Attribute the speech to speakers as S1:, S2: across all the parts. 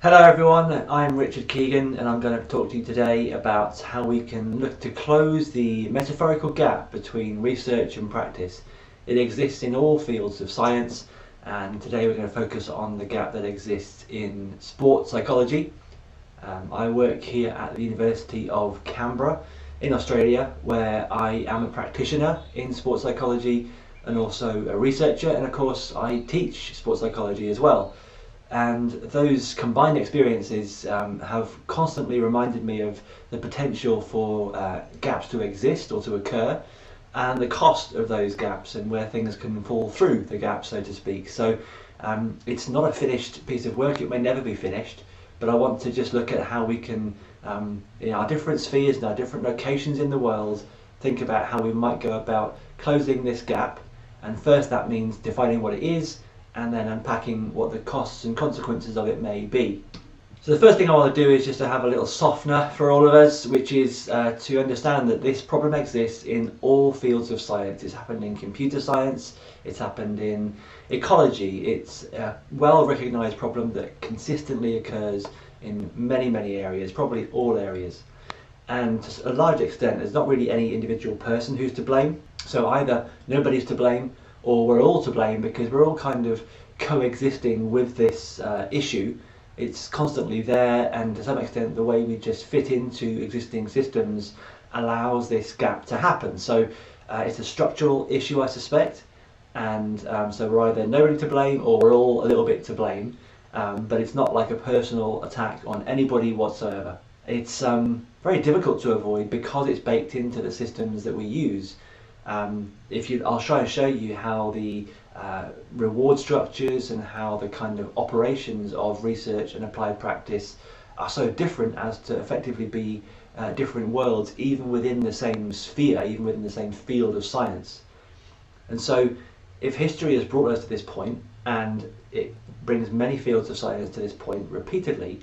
S1: Hello everyone, I'm Richard Keegan and I'm going to talk to you today about how we can look to close the metaphorical gap between research and practice. It exists in all fields of science, and today we're going to focus on the gap that exists in sports psychology. I work here at the University of Canberra in Australia, where I am a practitioner in sports psychology and also a researcher, and of course I teach sports psychology as well. And those combined experiences have constantly reminded me of the potential for gaps to exist or to occur, and the cost of those gaps and where things can fall through the gap, so to speak. So it's not a finished piece of work, it may never be finished, but I want to just look at how we can, in our different spheres and our different locations in the world, think about how we might go about closing this gap. And first that means defining what it is, and then unpacking what the costs and consequences of it may be. So the first thing I want to do is just to have a little softener for all of us, which is to understand that this problem exists in all fields of science. It's happened in computer science, it's happened in ecology. It's a well recognised problem that consistently occurs in many areas, probably all areas. And to a large extent, there's not really any individual person who's to blame. So either nobody's to blame, or we're all to blame because we're all kind of coexisting with this issue. It's constantly there, and to some extent the way we just fit into existing systems allows this gap to happen. So it's a structural issue, I suspect, and so we're either nobody to blame or we're all a little bit to blame, but it's not like a personal attack on anybody whatsoever. It's very difficult to avoid because it's baked into the systems that we use. I'll try and show you how the reward structures and how the kind of operations of research and applied practice are so different as to effectively be different worlds, even within the same sphere, even within the same field of science. And so if history has brought us to this point, and it brings many fields of science to this point repeatedly,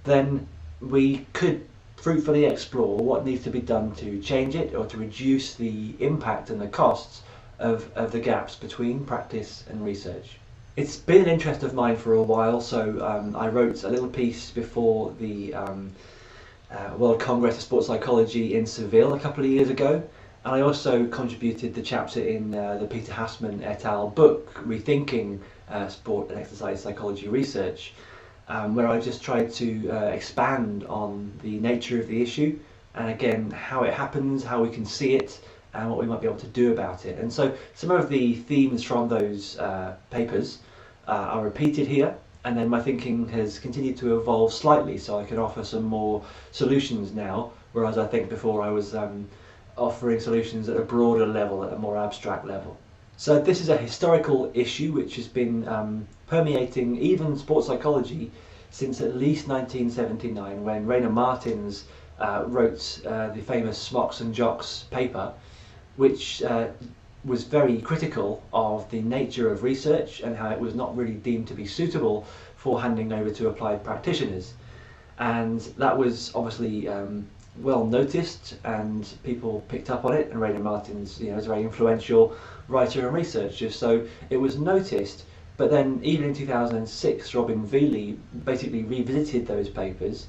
S1: then we could fruitfully explore what needs to be done to change it or to reduce the impact and the costs of the gaps between practice and research. It's been an interest of mine for a while, so I wrote a little piece before the World Congress of Sports Psychology in Seville a couple of years ago, and I also contributed the chapter in the Peter Hassman et al. Book, Rethinking Sport and Exercise Psychology Research, where I just tried to expand on the nature of the issue, and again how it happens, how we can see it, and what we might be able to do about it. And so some of the themes from those papers are repeated here, and then my thinking has continued to evolve slightly so I can offer some more solutions now, whereas I think before I was offering solutions at a broader level, at a more abstract level. So this is a historical issue which has been permeating even sports psychology since at least 1979, when Rainer Martins wrote the famous Smocks and Jocks paper, which was very critical of the nature of research and how it was not really deemed to be suitable for handing over to applied practitioners. And that was obviously well noticed, and people picked up on it, and Rainer Martins, is a very influential writer and researcher, so it was noticed. But then even in 2006, Robin Veely basically revisited those papers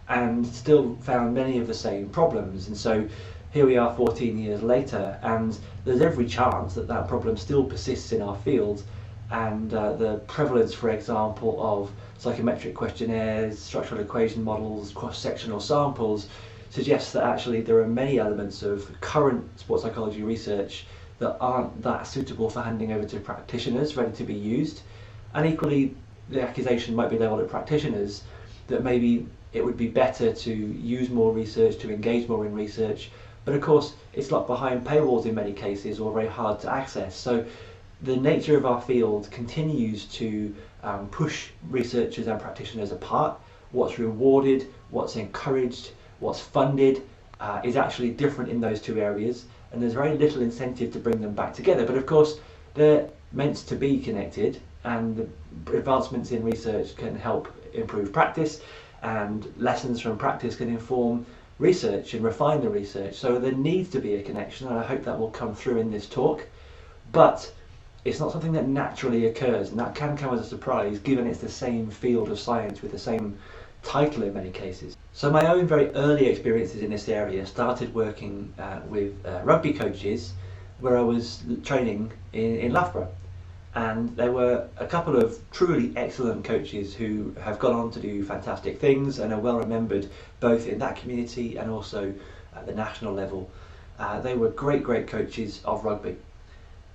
S1: and still found many of the same problems. And so here we are 14 years later, and there's every chance that that problem still persists in our field. And the prevalence, for example, of psychometric questionnaires, structural equation models, cross-sectional samples suggests that actually there are many elements of current sports psychology research that aren't that suitable for handing over to practitioners ready to be used. And equally, the accusation might be levelled at practitioners that maybe it would be better to use more research, to engage more in research, but of course it's locked behind paywalls in many cases, or very hard to access. So the nature of our field continues to push researchers and practitioners apart. What's rewarded, what's encouraged, what's funded is actually different in those two areas, and there's very little incentive to bring them back together. But of course they're meant to be connected, and the advancements in research can help improve practice, and lessons from practice can inform research and refine the research. So there needs to be a connection, and I hope that will come through in this talk. But It's not something that naturally occurs, and that can come as a surprise given it's the same field of science with the same title in many cases. So my own very early experiences in this area started working with rugby coaches where I was training in Loughborough. And there were a couple of truly excellent coaches who have gone on to do fantastic things and are well remembered both in that community and also at the national level. They were great coaches of rugby.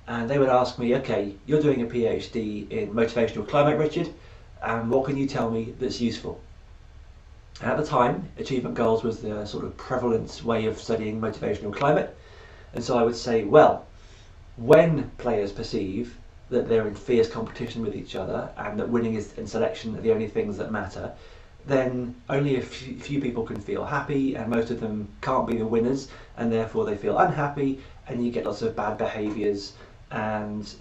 S1: And they would ask me, okay, you're doing a PhD in motivational climate, Richard, and what can you tell me that's useful? And at the time, achievement goals was the sort of prevalent way of studying motivational climate. And so I would say, well, when players perceive that they're in fierce competition with each other and that winning and selection are the only things that matter, then only a few people can feel happy, and most of them can't be the winners, and therefore they feel unhappy, and you get lots of bad behaviours and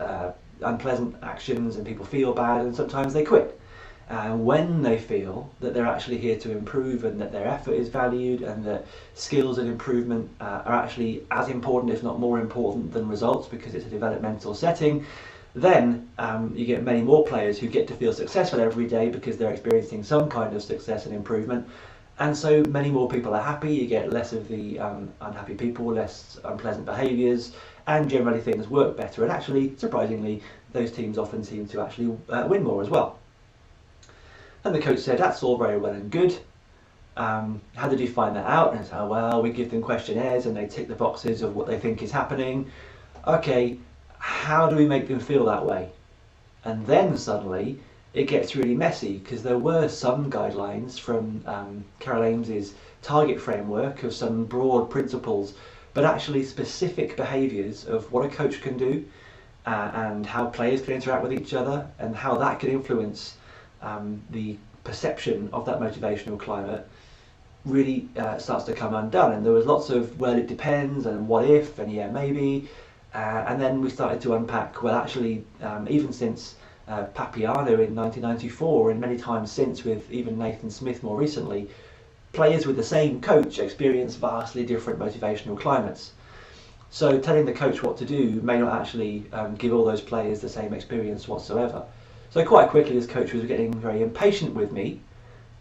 S1: unpleasant actions, and people feel bad and sometimes they quit. And when they feel that they're actually here to improve and that their effort is valued and that skills and improvement are actually as important, if not more important, than results because it's a developmental setting, then you get many more players who get to feel successful every day because they're experiencing some kind of success and improvement. And so many more people are happy, you get less of the unhappy people, less unpleasant behaviours, and generally things work better. And actually, surprisingly, those teams often seem to actually win more as well. And the coach said, that's all very well and good. How did you find that out? And I said, oh, well, we give them questionnaires and they tick the boxes of what they think is happening. Okay, how do we make them feel that way? And then suddenly it gets really messy because there were some guidelines from Carol Ames's target framework of some broad principles, but actually specific behaviours of what a coach can do and how players can interact with each other and how that can influence the perception of that motivational climate really starts to come undone. And there was lots of, well, it depends, and what if, and yeah, maybe. And then we started to unpack, well, actually, even since Papiano in 1994, and many times since with even Nathan Smith more recently, players with the same coach experience vastly different motivational climates. So telling the coach what to do may not actually give all those players the same experience whatsoever. So quite quickly this coach was getting very impatient with me,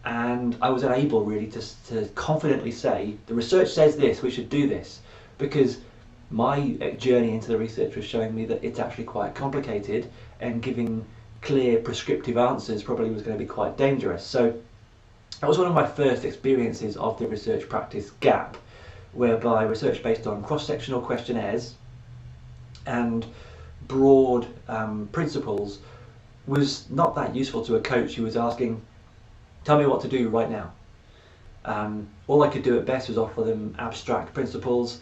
S1: and I was unable really to confidently say, the research says this, we should do this, because my journey into the research was showing me that it's actually quite complicated, and giving clear prescriptive answers probably was going to be quite dangerous. So that was one of my first experiences of the research practice gap, whereby research based on cross-sectional questionnaires and broad principles was not that useful to a coach who was asking, tell me what to do right now. All I could do at best was offer them abstract principles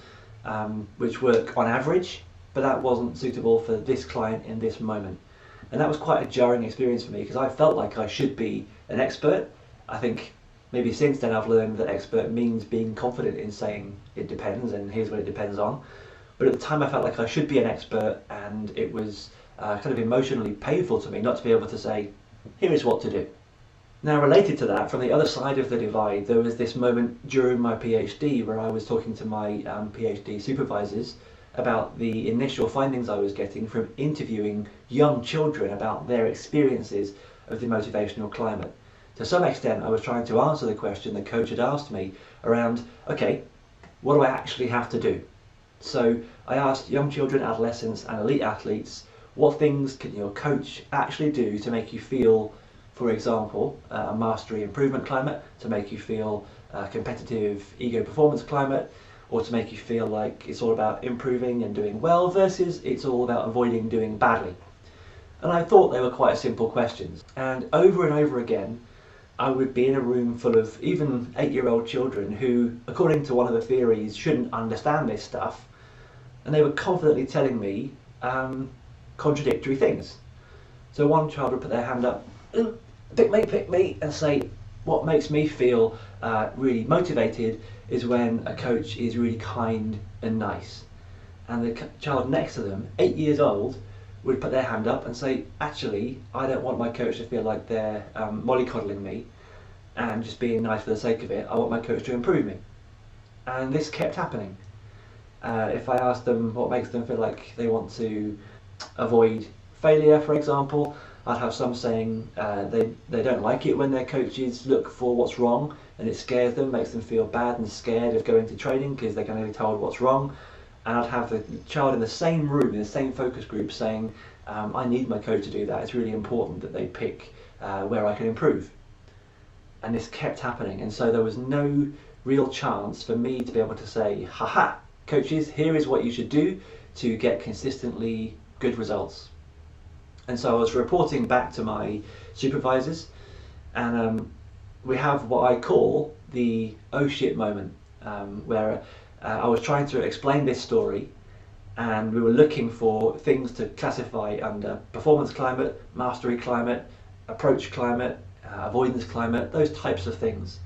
S1: which work on average, but that wasn't suitable for this client in this moment. And that was quite a jarring experience for me because I felt like I should be an expert. I think maybe since then I've learned that expert means being confident in saying it depends and here's what it depends on. But at the time I felt like I should be an expert, and it was kind of emotionally painful to me not to be able to say, here is what to do. Now, related to that, from the other side of the divide, there was this moment during my PhD where I was talking to my PhD supervisors about the initial findings I was getting from interviewing young children about their experiences of the motivational climate. To some extent, I was trying to answer the question the coach had asked me around, okay, what do I actually have to do? So I asked young children, adolescents and elite athletes, what things can your coach actually do to make you feel, for example, a mastery improvement climate, to make you feel a competitive ego performance climate, or to make you feel like it's all about improving and doing well versus it's all about avoiding doing badly. And I thought they were quite simple questions. And over again, I would be in a room full of even 8-year-old children who, according to one of the theories, shouldn't understand this stuff, and they were confidently telling me contradictory things. So one child would put their hand up, pick me, and say, what makes me feel really motivated is when a coach is really kind and nice. And the child next to them, 8 years old, would put their hand up and say, actually, I don't want my coach to feel like they're mollycoddling me and just being nice for the sake of it. I want my coach to improve me. And this kept happening. If I asked them what makes them feel like they want to avoid failure, for example. I'd have some saying they don't like it when their coaches look for what's wrong, and it scares them, makes them feel bad and scared of going to training because they're going to be told what's wrong. And I'd have the child in the same room, in the same focus group, saying, I need my coach to do that. It's really important that they pick where I can improve. And this kept happening, and so there was no real chance for me to be able to say, haha, coaches, here is what you should do to get consistently good results. And so I was reporting back to my supervisors, and we have what I call the oh shit moment, where I was trying to explain this story, and we were looking for things to classify under performance climate, mastery climate, approach climate, avoidance climate, those types of things.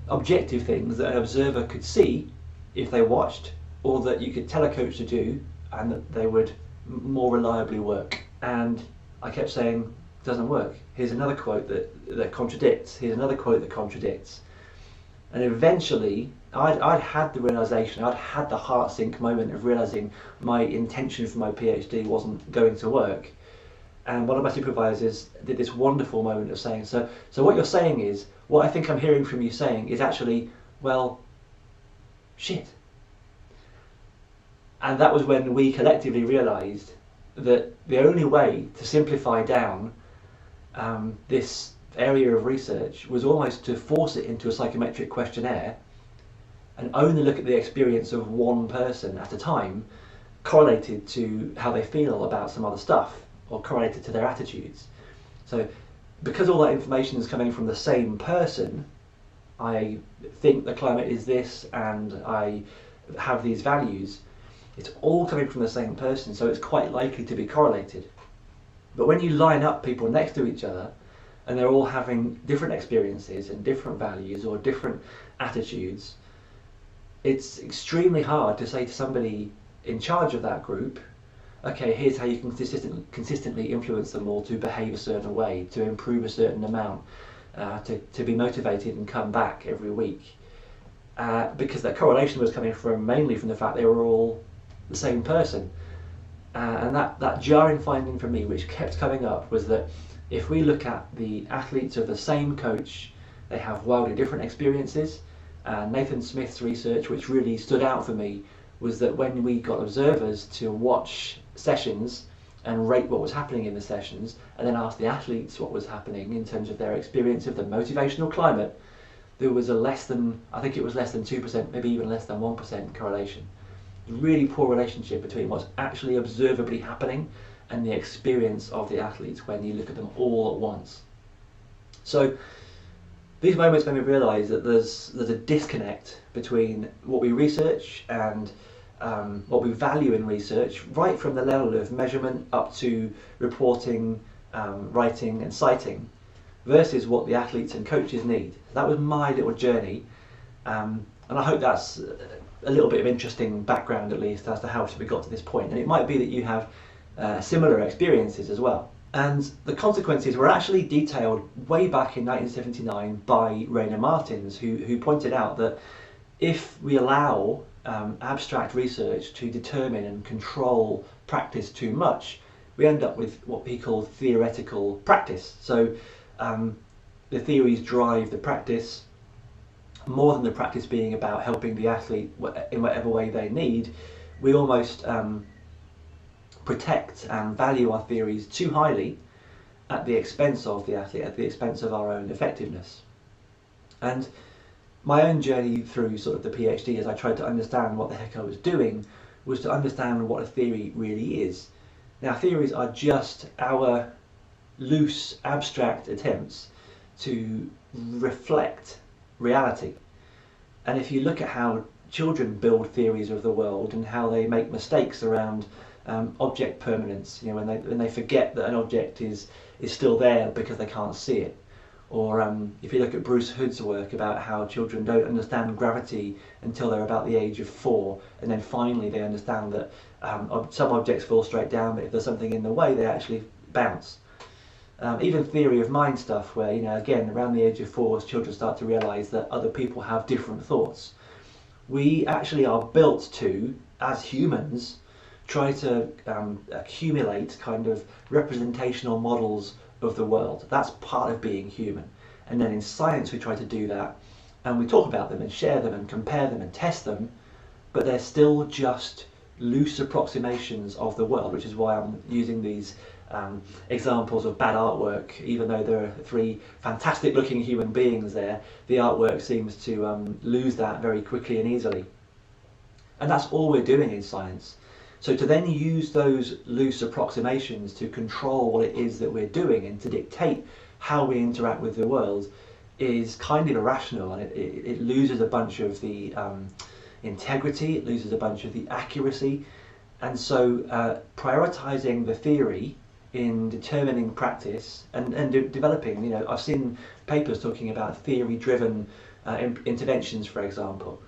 S1: Objective things that an observer could see if they watched, or that you could tell a coach to do, and that they would more reliably work. And I kept saying, it doesn't work. Here's another quote that contradicts. Here's another quote that contradicts. And eventually, I'd had the realization, I'd had the heart sink moment of realizing my intention for my PhD wasn't going to work. And one of my supervisors did this wonderful moment of saying, so what you're saying is, what I think I'm hearing from you saying is actually, well, shit. And that was when we collectively realized that the only way to simplify down this area of research was almost to force it into a psychometric questionnaire and only look at the experience of one person at a time, correlated to how they feel about some other stuff, or correlated to their attitudes. So because all that information is coming from the same person, I think the climate is this and I have these values, it's all coming from the same person, so it's quite likely to be correlated. But when you line up people next to each other and they're all having different experiences and different values or different attitudes, it's extremely hard to say to somebody in charge of that group, okay, here's how you can consistently influence them all to behave a certain way, to improve a certain amount, to be motivated and come back every week. Because that correlation was coming mainly from the fact they were all the same person. And that jarring finding for me, which kept coming up, was that if we look at the athletes of the same coach, they have wildly different experiences. Nathan Smith's research, which really stood out for me, was that when we got observers to watch sessions and rate what was happening in the sessions, and then ask the athletes what was happening in terms of their experience of the motivational climate, there was I think it was less than 2%, maybe even less than 1% correlation. Really poor relationship between what's actually observably happening and the experience of the athletes when you look at them all at once. So these moments made me realise that there's a disconnect between what we research and what we value in research, right from the level of measurement up to reporting, writing and citing, versus what the athletes and coaches need. That was my little journey, and I hope that's a little bit of interesting background, at least, as to how we got to this point. And it might be that you have similar experiences as well. And the consequences were actually detailed way back in 1979 by Rainer Martins, who pointed out that if we allow abstract research to determine and control practice too much, we end up with what he called theoretical practice. So the theories drive the practice. More than the practice being about helping the athlete in whatever way they need, we almost protect and value our theories too highly at the expense of the athlete, at the expense of our own effectiveness. And my own journey through sort of the PhD, as I tried to understand what the heck I was doing, was to understand what a theory really is. Now, theories are just our loose, abstract attempts to reflect reality. And if you look at how children build theories of the world and how they make mistakes around object permanence, you know, when they forget that an object is still there because they can't see it. Or if you look at Bruce Hood's work about how children don't understand gravity until they're about the age of 4, and then finally they understand that some objects fall straight down, but if there's something in the way, they actually bounce. Even theory of mind stuff, where, you know, again, around the age of 4, as children start to realise that other people have different thoughts. We actually are built to, as humans, try to accumulate kind of representational models of the world. That's part of being human. And then in science we try to do that, and we talk about them and share them and compare them and test them, but they're still just loose approximations of the world, which is why I'm using these examples of bad artwork. Even though there are three fantastic looking human beings there, the artwork seems to lose that very quickly and easily. And that's all we're doing in science. So to then use those loose approximations to control what it is that we're doing and to dictate how we interact with the world is kind of irrational, and it loses a bunch of the integrity, it loses a bunch of the accuracy. And so prioritizing the theory in determining practice and developing, you know, I've seen papers talking about theory-driven interventions, for example.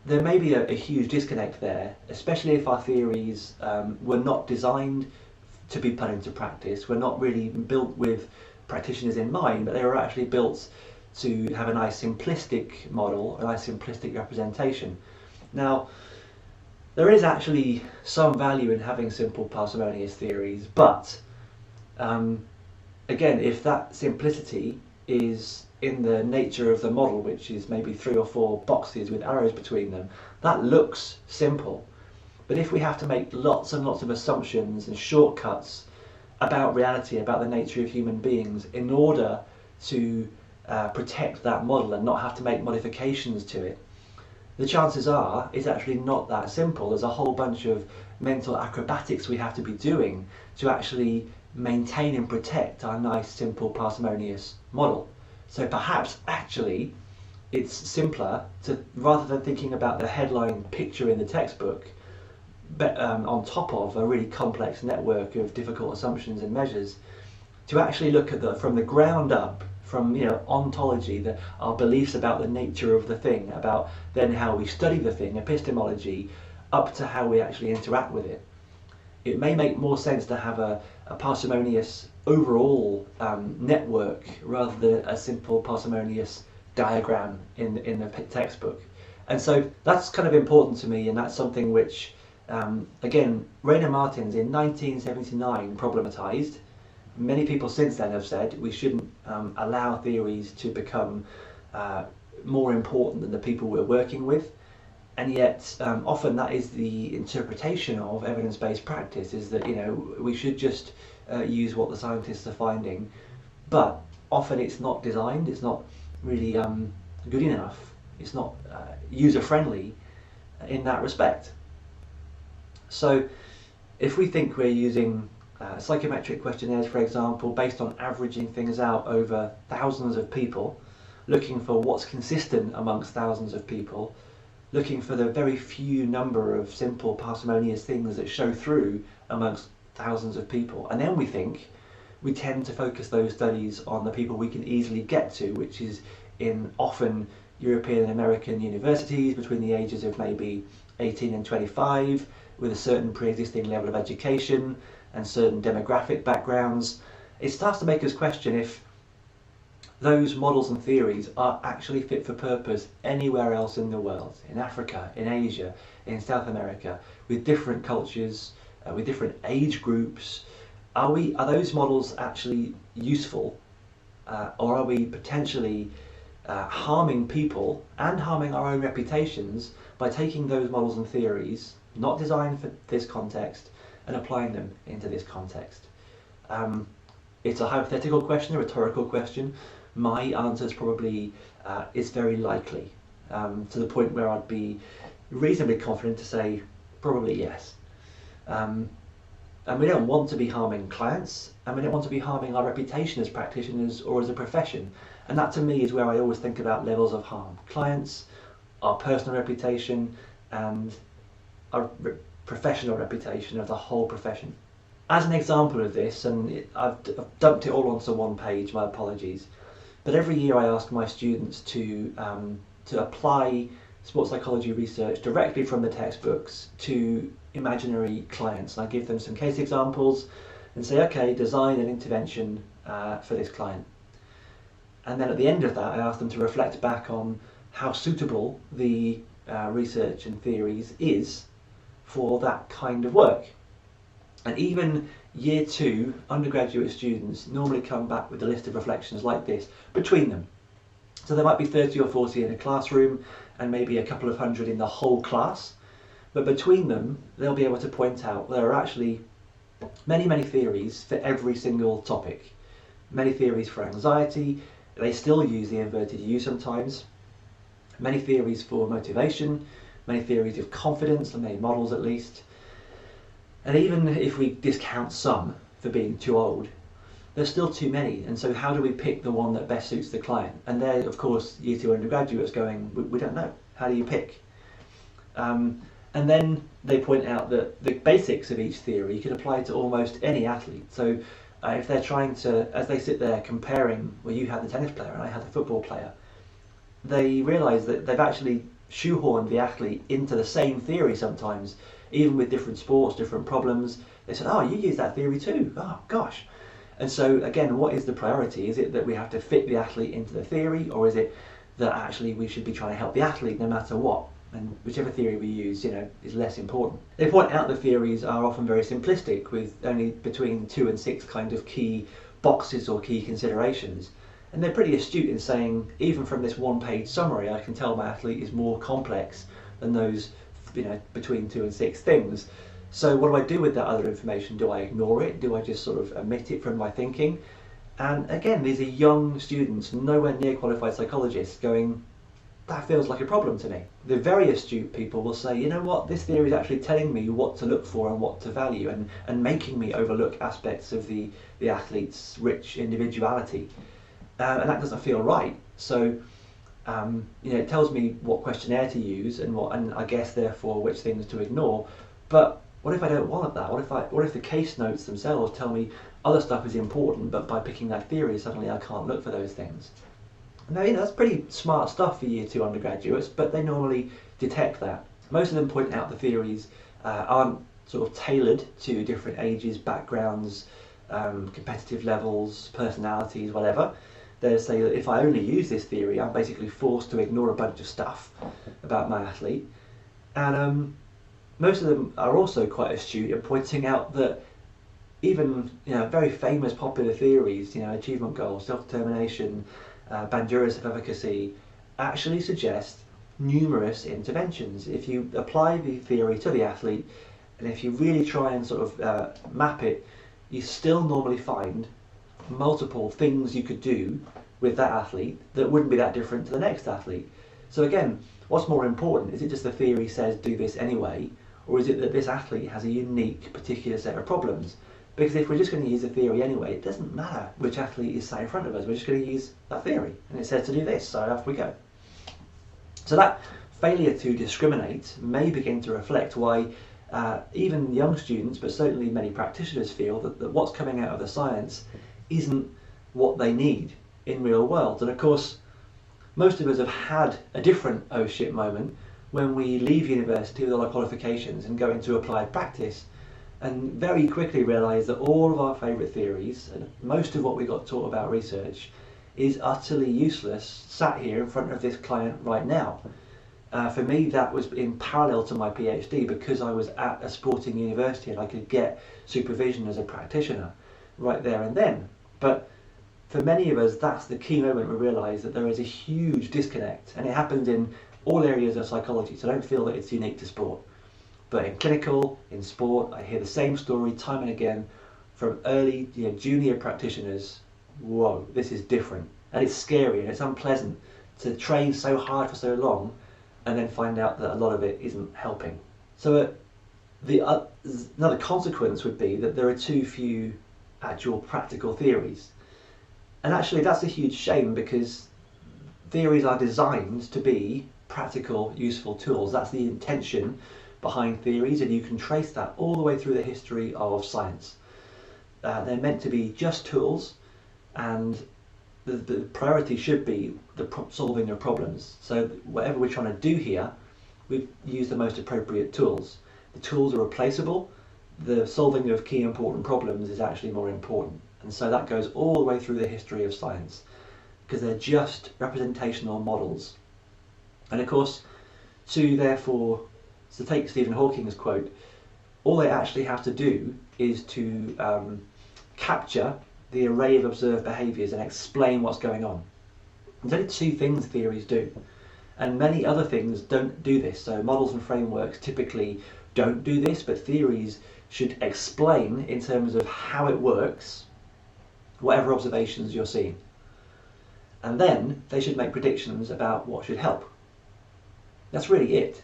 S1: There may be a huge disconnect there, especially if our theories were not designed to be put into practice, were not really built with practitioners in mind, but they were actually built to have a nice simplistic model, a nice simplistic representation. Now, there is actually some value in having simple parsimonious theories, but again, if that simplicity is in the nature of the model, which is maybe 3 or 4 boxes with arrows between them, that looks simple. But if we have to make lots and lots of assumptions and shortcuts about reality, about the nature of human beings, in order to protect that model and not have to make modifications to it, the chances are it's actually not that simple. There's a whole bunch of mental acrobatics we have to be doing to actually maintain and protect our nice, simple, parsimonious model. So perhaps actually it's simpler to, rather than thinking about the headline picture in the textbook, but on top of a really complex network of difficult assumptions and measures, to actually look at from the ground up, from, you know, ontology, our beliefs about the nature of the thing, about then how we study the thing, epistemology, up to how we actually interact with it. It may make more sense to have a parsimonious overall network rather than a simple parsimonious diagram in the textbook. And so that's kind of important to me, and that's something which, again, Rainer Martins in 1979 problematized. Many people since then have said we shouldn't allow theories to become more important than the people we're working with, and yet often that is the interpretation of evidence-based practice, is that, you know, we should just use what the scientists are finding, but often it's not designed, it's not really good enough, it's not user-friendly in that respect. So if we think we're using psychometric questionnaires, for example, based on averaging things out over thousands of people, looking for what's consistent amongst thousands of people, looking for the very few number of simple parsimonious things that show through amongst thousands of people, and then we tend to focus those studies on the people we can easily get to, which is in often European and American universities between the ages of maybe 18 and 25, with a certain pre-existing level of education and certain demographic backgrounds. It starts to make us question if those models and theories are actually fit for purpose anywhere else in the world, in Africa, in Asia, in South America, with different cultures, with different age groups. Are those models actually useful, or are we potentially harming people and harming our own reputations by taking those models and theories, not designed for this context, and applying them into this context? It's a hypothetical question, a rhetorical question. My answer is probably is very likely, to the point where I'd be reasonably confident to say probably yes. And we don't want to be harming clients, and we don't want to be harming our reputation as practitioners or as a profession. And that to me is where I always think about levels of harm. Clients, our personal reputation, and our professional reputation of the whole profession. As an example of this, and I've dumped it all onto one page, my apologies, but every year I ask my students to apply sports psychology research directly from the textbooks to imaginary clients. And I give them some case examples and say, okay, design an intervention for this client. And then at the end of that, I ask them to reflect back on how suitable the research and theories is for that kind of work. And even year 2 undergraduate students normally come back with a list of reflections like this between them. So there might be 30 or 40 in a classroom and maybe a couple of hundred in the whole class, but between them they'll be able to point out there are actually many theories for every single topic. Many theories for anxiety, they still use the inverted U sometimes. Many theories for motivation, many theories of confidence, and many models at least. And even if we discount some for being too old, there's still too many, and so how do we pick the one that best suits the client? And they're, of course, year 2 undergraduates going, we don't know. How do you pick? And then they point out that the basics of each theory can apply to almost any athlete. So if they're trying to, as they sit there comparing, well, you had the tennis player and I had the football player, they realise that they've actually shoehorned the athlete into the same theory sometimes, even with different sports, different problems. They said, oh, you use that theory too. Oh, gosh. And so, again, what is the priority? Is it that we have to fit the athlete into the theory, or is it that actually we should be trying to help the athlete no matter what? And whichever theory we use, is less important. They point out the theories are often very simplistic, with only between 2 and 6 kind of key boxes or key considerations. And they're pretty astute in saying, even from this one-page summary, I can tell my athlete is more complex than those, between 2 and 6 things. So what do I do with that other information? Do I ignore it? Do I just sort of omit it from my thinking? And again, these are young students, nowhere near qualified psychologists, going, that feels like a problem to me. The very astute people will say, you know what, this theory is actually telling me what to look for and what to value, and making me overlook aspects of the athlete's rich individuality. And that doesn't feel right. So, it tells me what questionnaire to use and I guess therefore which things to ignore. But what if I don't want that? What if the case notes themselves tell me other stuff is important, but by picking that theory, suddenly I can't look for those things? Now, that's pretty smart stuff for year 2 undergraduates, but they normally detect that. Most of them point out the theories aren't sort of tailored to different ages, backgrounds, competitive levels, personalities, whatever. They say that if I only use this theory, I'm basically forced to ignore a bunch of stuff about my athlete. And most of them are also quite astute in pointing out that even very famous popular theories, achievement goals, self-determination, Bandura's self-efficacy, actually suggest numerous interventions. If you apply the theory to the athlete, and if you really try and sort of map it, you still normally find multiple things you could do with that athlete that wouldn't be that different to the next athlete. So again, what's more important? Is it just the theory says do this anyway, or is it that this athlete has a unique particular set of problems? Because if we're just going to use a theory anyway, it doesn't matter which athlete is sat in front of us, we're just going to use that theory, and it says to do this, so off we go. So that failure to discriminate may begin to reflect why even young students, but certainly many practitioners, feel that what's coming out of the science isn't what they need in real world. And of course, most of us have had a different oh shit moment when we leave university with all our qualifications and go into applied practice, and very quickly realise that all of our favourite theories and most of what we got taught about research is utterly useless sat here in front of this client right now. For me, that was in parallel to my PhD, because I was at a sporting university and I could get supervision as a practitioner right there and then. But for many of us, that's the key moment we realise that there is a huge disconnect, and it happens in all areas of psychology, so don't feel that it's unique to sport. But in clinical, in sport, I hear the same story time and again from early, junior practitioners. Whoa, this is different. And it's scary and it's unpleasant to train so hard for so long and then find out that a lot of it isn't helping. So another consequence would be that there are too few actual practical theories. And actually that's a huge shame, because theories are designed to be practical, useful tools. That's the intention behind theories, and you can trace that all the way through the history of science. They're meant to be just tools, and the priority should be solving your problems. So whatever we're trying to do here, we use the most appropriate tools. The tools are replaceable. The solving of key important problems is actually more important. And so that goes all the way through the history of science, because they're just representational models. And of course, to therefore So take Stephen Hawking's quote, all they actually have to do is to capture the array of observed behaviours and explain what's going on. There's only two things theories do, and many other things don't do this. So models and frameworks typically don't do this, but theories should explain in terms of how it works, whatever observations you're seeing. And then they should make predictions about what should help. That's really it.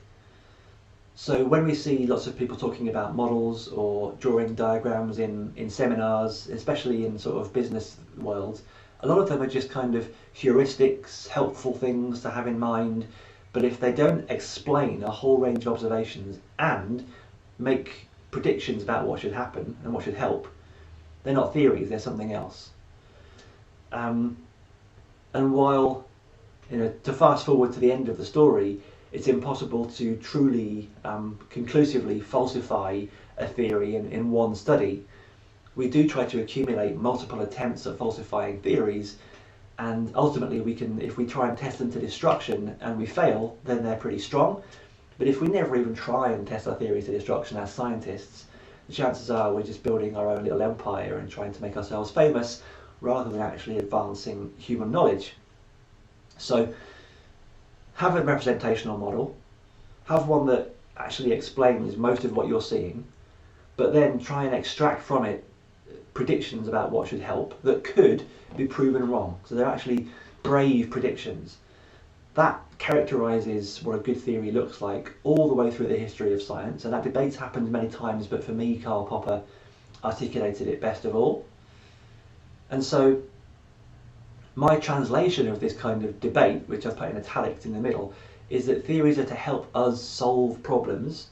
S1: So when we see lots of people talking about models or drawing diagrams in seminars, especially in sort of business worlds, a lot of them are just kind of heuristics, helpful things to have in mind, but if they don't explain a whole range of observations and make predictions about what should happen and what should help, they're not theories, they're something else. And while, to fast forward to the end of the story, it's impossible to truly, conclusively falsify a theory in one study. We do try to accumulate multiple attempts at falsifying theories, and ultimately we can, if we try and test them to destruction and we fail, then they're pretty strong. But if we never even try and test our theories to destruction as scientists, the chances are we're just building our own little empire and trying to make ourselves famous rather than actually advancing human knowledge. So have a representational model, have one that actually explains most of what you're seeing, but then try and extract from it predictions about what should help that could be proven wrong. So they're actually brave predictions. That characterises what a good theory looks like all the way through the history of science, and that debate's happened many times, but for me, Karl Popper articulated it best of all. And so my translation of this kind of debate, which I've put in italics in the middle, is that theories are to help us solve problems,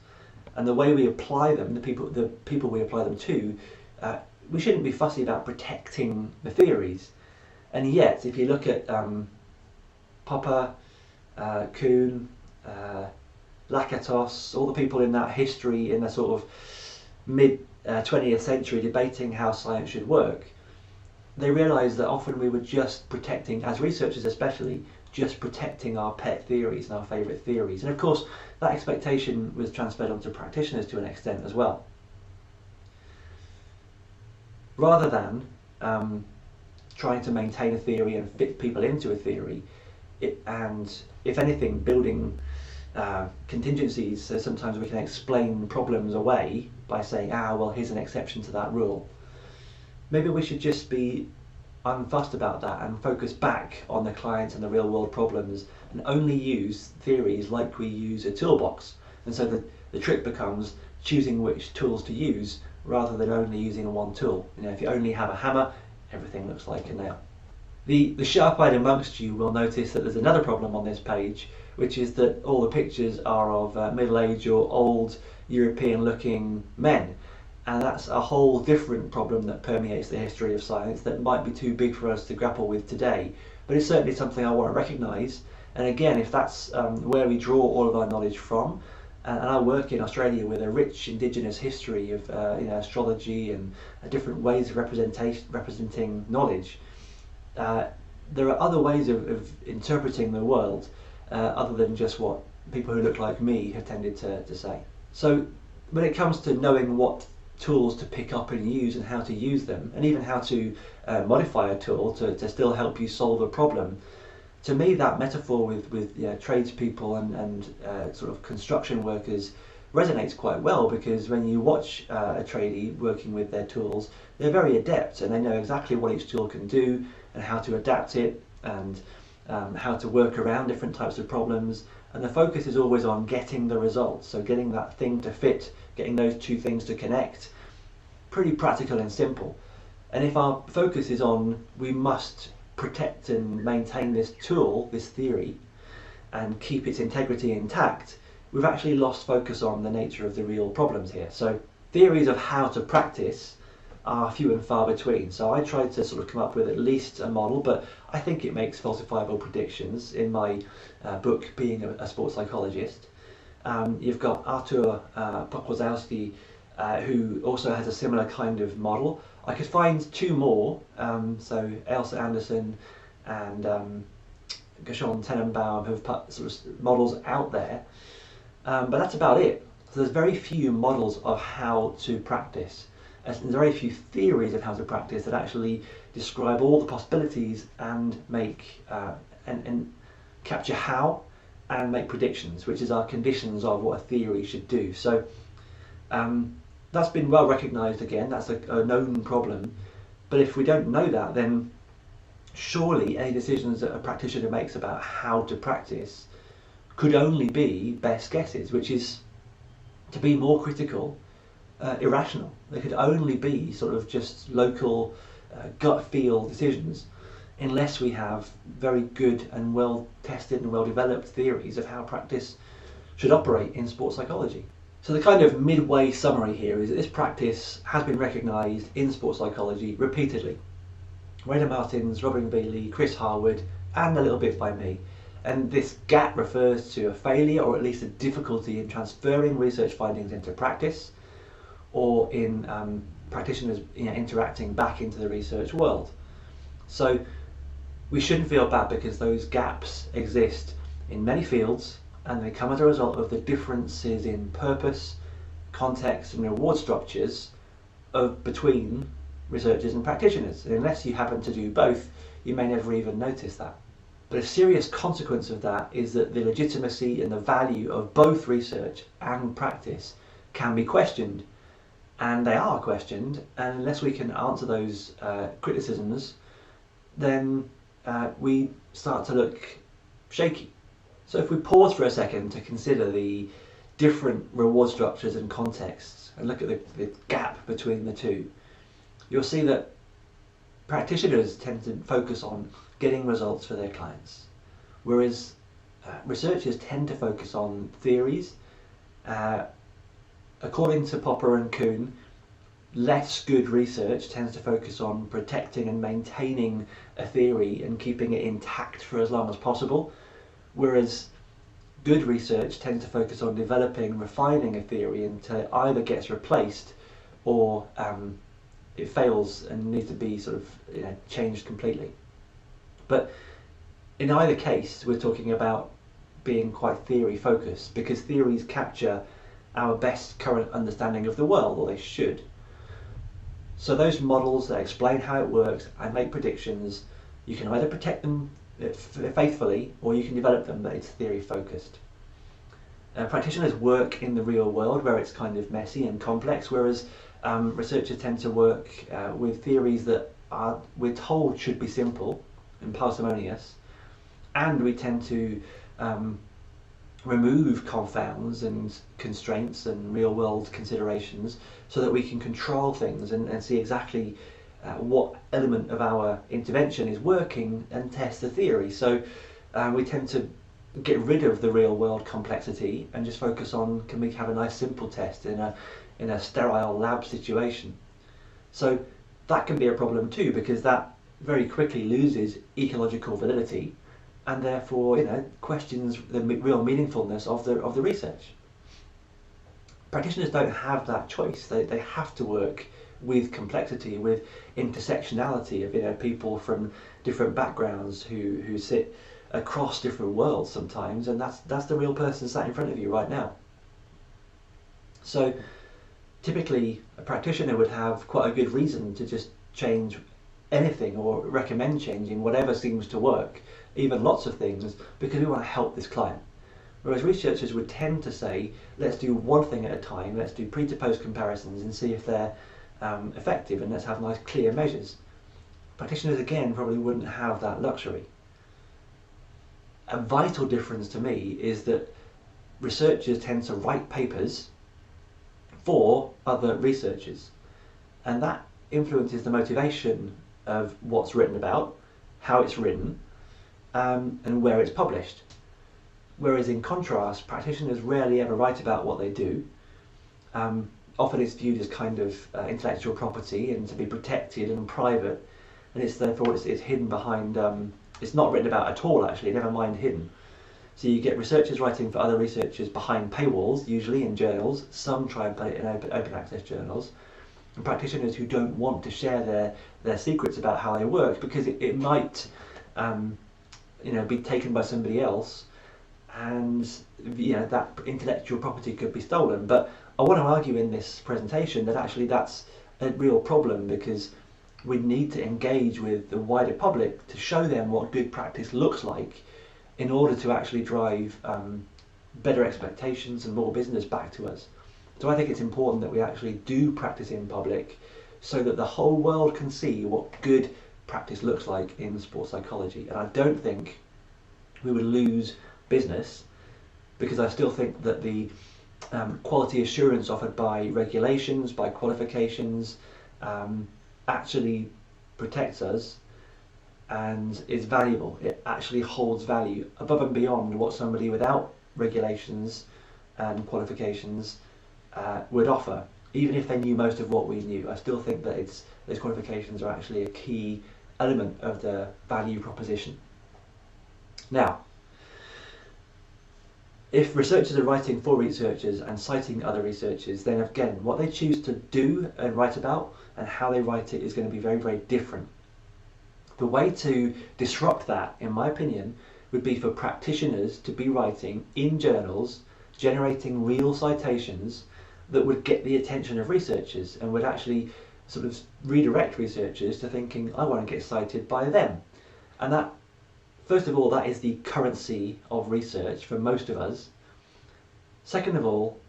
S1: and the way we apply them, the people we apply them to, we shouldn't be fussy about protecting the theories. And yet, if you look at Popper, Kuhn, Lakatos, all the people in that history, in the sort of mid-20th century debating how science should work, they realised that often we were just protecting, as researchers especially, just protecting our pet theories and our favourite theories. And of course, that expectation was transferred onto practitioners to an extent as well. Rather than trying to maintain a theory and fit people into a theory, and if anything, building contingencies, so sometimes we can explain problems away by saying, well, here's an exception to that rule. Maybe we should just be unfussed about that and focus back on the clients and the real world problems and only use theories like we use a toolbox. And so the trick becomes choosing which tools to use rather than only using one tool. If you only have a hammer, everything looks like a nail. The sharp-eyed amongst you will notice that there's another problem on this page, which is that all the pictures are of middle-aged or old European-looking men. And that's a whole different problem that permeates the history of science that might be too big for us to grapple with today. But it's certainly something I want to recognise. And again, if that's where we draw all of our knowledge from, and I work in Australia with a rich indigenous history of astrology and different ways of representing knowledge, there are other ways of interpreting the world other than just what people who look like me have tended to say. So when it comes to knowing what tools to pick up and use and how to use them, and even how to modify a tool to still help you solve a problem, to me that metaphor with tradespeople and sort of construction workers resonates quite well, because when you watch a tradie working with their tools, they're very adept and they know exactly what each tool can do and how to adapt it and how to work around different types of problems, and the focus is always on getting the results, so getting that thing to fit, getting those two things to connect. Pretty practical and simple. And if our focus is on we must protect and maintain this tool, this theory, and keep its integrity intact, we've actually lost focus on the nature of the real problems here. So theories of how to practice are few and far between. So I tried to sort of come up with at least a model, but I think it makes falsifiable predictions in my book, Being a Sports Psychologist. You've got Artur Poklzowski, who also has a similar kind of model. I could find two more, so Elsa Anderson and Gershon Tenenbaum have put sort of models out there. But that's about it. So there's very few models of how to practice. There's very few theories of how to practice that actually describe all the possibilities and make and capture how and make predictions, which is our conditions of what a theory should do. So that's been well recognised again. That's a known problem. But if we don't know that, then surely any decisions that a practitioner makes about how to practice could only be best guesses, which is, to be more critical, irrational. They could only be sort of just local gut feel decisions, unless we have very good and well tested and well developed theories of how practice should operate in sports psychology. So the kind of midway summary here is that this practice has been recognised in sports psychology repeatedly. Rainer Martins, Robin Bailey, Chris Harwood, and a little bit by me. And this gap refers to a failure or at least a difficulty in transferring research findings into practice, or in practitioners interacting back into the research world. So we shouldn't feel bad because those gaps exist in many fields, and they come as a result of the differences in purpose, context and reward structures between researchers and practitioners. And unless you happen to do both, you may never even notice that. But a serious consequence of that is that the legitimacy and the value of both research and practice can be questioned. And they are questioned, and unless we can answer those criticisms, then we start to look shaky. So if we pause for a second to consider the different reward structures and contexts and look at the gap between the two, you'll see that practitioners tend to focus on getting results for their clients, whereas researchers tend to focus on theories. According to Popper and Kuhn, less good research tends to focus on protecting and maintaining a theory and keeping it intact for as long as possible, whereas good research tends to focus on developing and refining a theory until it either gets replaced or it fails and needs to be sort of changed completely. But in either case, we're talking about being quite theory focused, because theories capture our best current understanding of the world, or they should. So those models that explain how it works and make predictions, you can either protect them faithfully or you can develop them, but it's theory focused. Practitioners work in the real world where it's kind of messy and complex, whereas researchers tend to work with theories that we're told should be simple and parsimonious, and we tend to remove confounds and constraints and real world considerations so that we can control things and see exactly what element of our intervention is working and test the theory. So we tend to get rid of the real world complexity and just focus on, can we have a nice simple test in a sterile lab situation. So that can be a problem too, because that very quickly loses ecological validity and therefore questions the real meaningfulness of the research. Practitioners don't have that choice. They have to work with complexity, with intersectionality of people from different backgrounds who sit across different worlds sometimes, and that's the real person sat in front of you right now. So typically a practitioner would have quite a good reason to just change anything or recommend changing whatever seems to work, even lots of things, because we want to help this client. Whereas researchers would tend to say, let's do one thing at a time, let's do pre to post comparisons and see if they're effective, and let's have nice clear measures. Practitioners again probably wouldn't have that luxury. A vital difference to me is that researchers tend to write papers for other researchers, and that influences the motivation of what's written about, how it's written, and where it's published. Whereas in contrast, practitioners rarely ever write about what they do. Often it's viewed as kind of intellectual property and to be protected and private, and it's therefore it's hidden behind, it's not written about at all actually, never mind hidden. So you get researchers writing for other researchers behind paywalls, usually in journals. Some try and put it in open access journals. And practitioners who don't want to share their secrets about how they work because it might be taken by somebody else and that intellectual property could be stolen. But I want to argue in this presentation that actually that's a real problem, because we need to engage with the wider public to show them what good practice looks like in order to actually drive better expectations and more business back to us. So I think it's important that we actually do practice in public so that the whole world can see what good practice looks like in sports psychology. And I don't think we would lose business, because I still think that the quality assurance offered by regulations, by qualifications, actually protects us and is valuable. It actually holds value above and beyond what somebody without regulations and qualifications would offer. Even if they knew most of what we knew, I still think that those qualifications are actually a key element of the value proposition. Now, if researchers are writing for researchers and citing other researchers, then again, what they choose to do and write about and how they write it is going to be very, very different. The way to disrupt that, in my opinion, would be for practitioners to be writing in journals, generating real citations that would get the attention of researchers and would actually sort of redirect researchers to thinking, I want to get cited by them. And that, first of all, that is the currency of research for most of us. Second of all,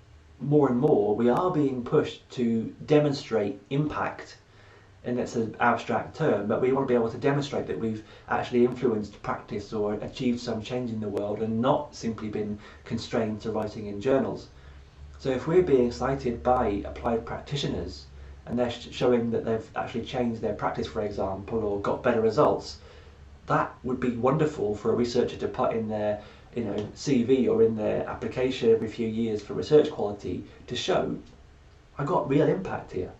S1: more and more, we are being pushed to demonstrate impact, and it's an abstract term, but we want to be able to demonstrate that we've actually influenced practice or achieved some change in the world and not simply been constrained to writing in journals. So if we're being cited by applied practitioners and they're showing that they've actually changed their practice, for example, or got better results, that would be wonderful for a researcher to put in their CV or in their application every few years for research quality, to show I got real impact here.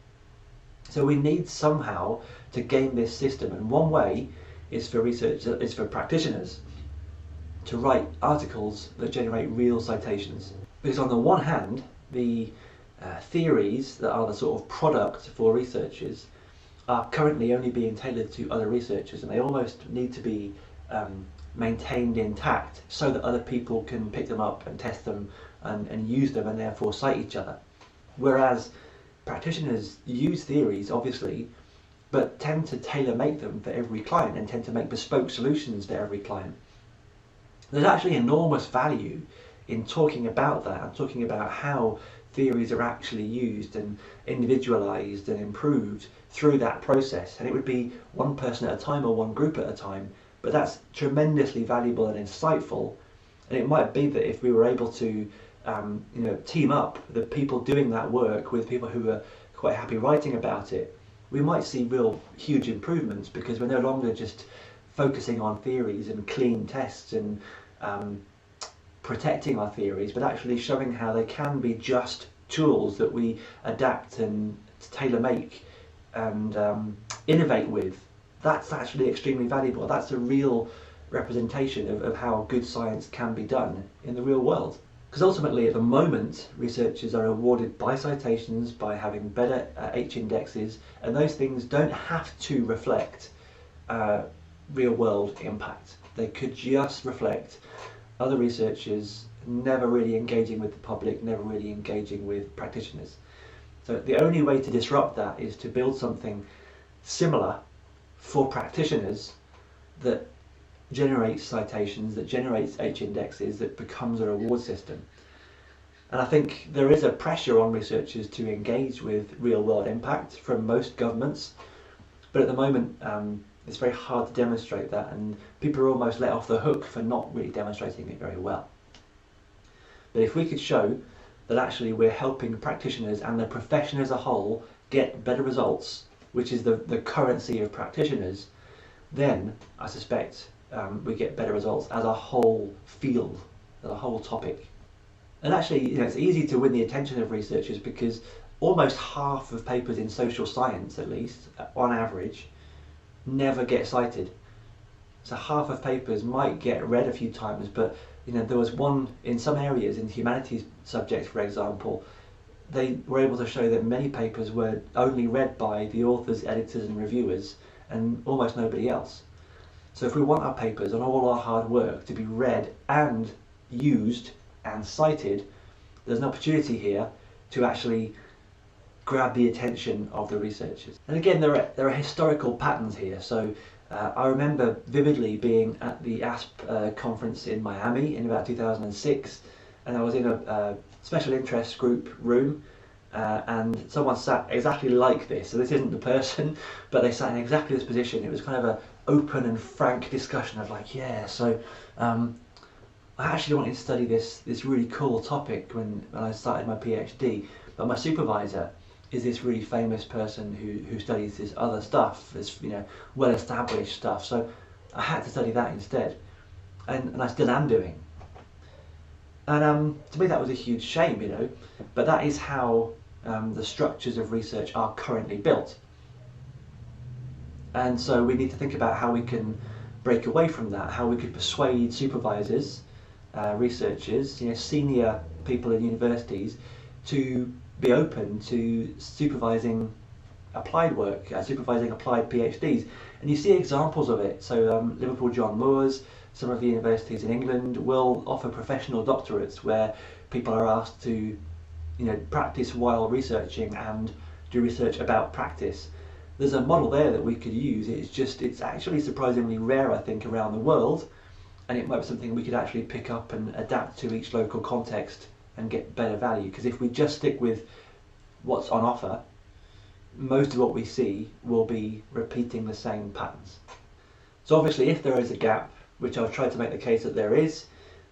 S1: So we need somehow to game this system, and one way is for practitioners to write articles that generate real citations. Because on the one hand, the theories that are the sort of product for researchers are currently only being tailored to other researchers, and they almost need to be maintained intact so that other people can pick them up and test them and use them and therefore cite each other. Whereas practitioners use theories, obviously, but tend to tailor make them for every client and tend to make bespoke solutions for every client. There's actually enormous value in talking about that and talking about how theories are actually used and individualized and improved through that process. And it would be one person at a time or one group at a time, but that's tremendously valuable and insightful. And it might be that if we were able to team up the people doing that work with people who are quite happy writing about it, we might see real huge improvements, because we're no longer just focusing on theories and clean tests and protecting our theories, but actually showing how they can be just tools that we adapt and tailor make and innovate with. That's actually extremely valuable. That's a real representation of how good science can be done in the real world. Because ultimately, at the moment, researchers are awarded by citations, by having better H indexes, and those things don't have to reflect real world impact. They could just reflect other researchers never really engaging with the public, never really engaging with practitioners. So the only way to disrupt that is to build something similar for practitioners that generates citations, that generates H indexes, that becomes a reward system. And I think there is a pressure on researchers to engage with real world impact from most governments, but at the moment it's very hard to demonstrate that, and people are almost let off the hook for not really demonstrating it very well. But if we could show that actually we're helping practitioners and the profession as a whole get better results, which is the currency of practitioners, then I suspect we get better results as a whole field, as a whole topic. And actually, it's easy to win the attention of researchers, because almost half of papers in social science, at least, on average, never get cited. So half of papers might get read a few times, but there was one in some areas, in humanities subjects, for example, they were able to show that many papers were only read by the authors, editors and reviewers, and almost nobody else. So if we want our papers and all our hard work to be read and used and cited, there's an opportunity here to actually grab the attention of the researchers. And again, there are historical patterns here. So I remember vividly being at the ASP conference in Miami in about 2006, and I was in a special interest group room, and someone sat exactly like this. So this isn't the person, but they sat in exactly this position. It was kind of an open and frank discussion of like, yeah, so I actually wanted to study this really cool topic when I started my PhD, but my supervisor is this really famous person who studies this other stuff, this well established stuff. So I had to study that instead, and I still am doing. And to me that was a huge shame, but that is how the structures of research are currently built. And so we need to think about how we can break away from that, how we could persuade supervisors, researchers, senior people in universities to be open to supervising applied work, supervising applied PhDs. And you see examples of it. So Liverpool John Moores, some of the universities in England will offer professional doctorates where people are asked to practice while researching and do research about practice. There's a model there that we could use. It's actually surprisingly rare, I think, around the world, and it might be something we could actually pick up and adapt to each local context and get better value. Because if we just stick with what's on offer, most of what we see will be repeating the same patterns. So obviously if there is a gap, which I've tried to make the case that there is,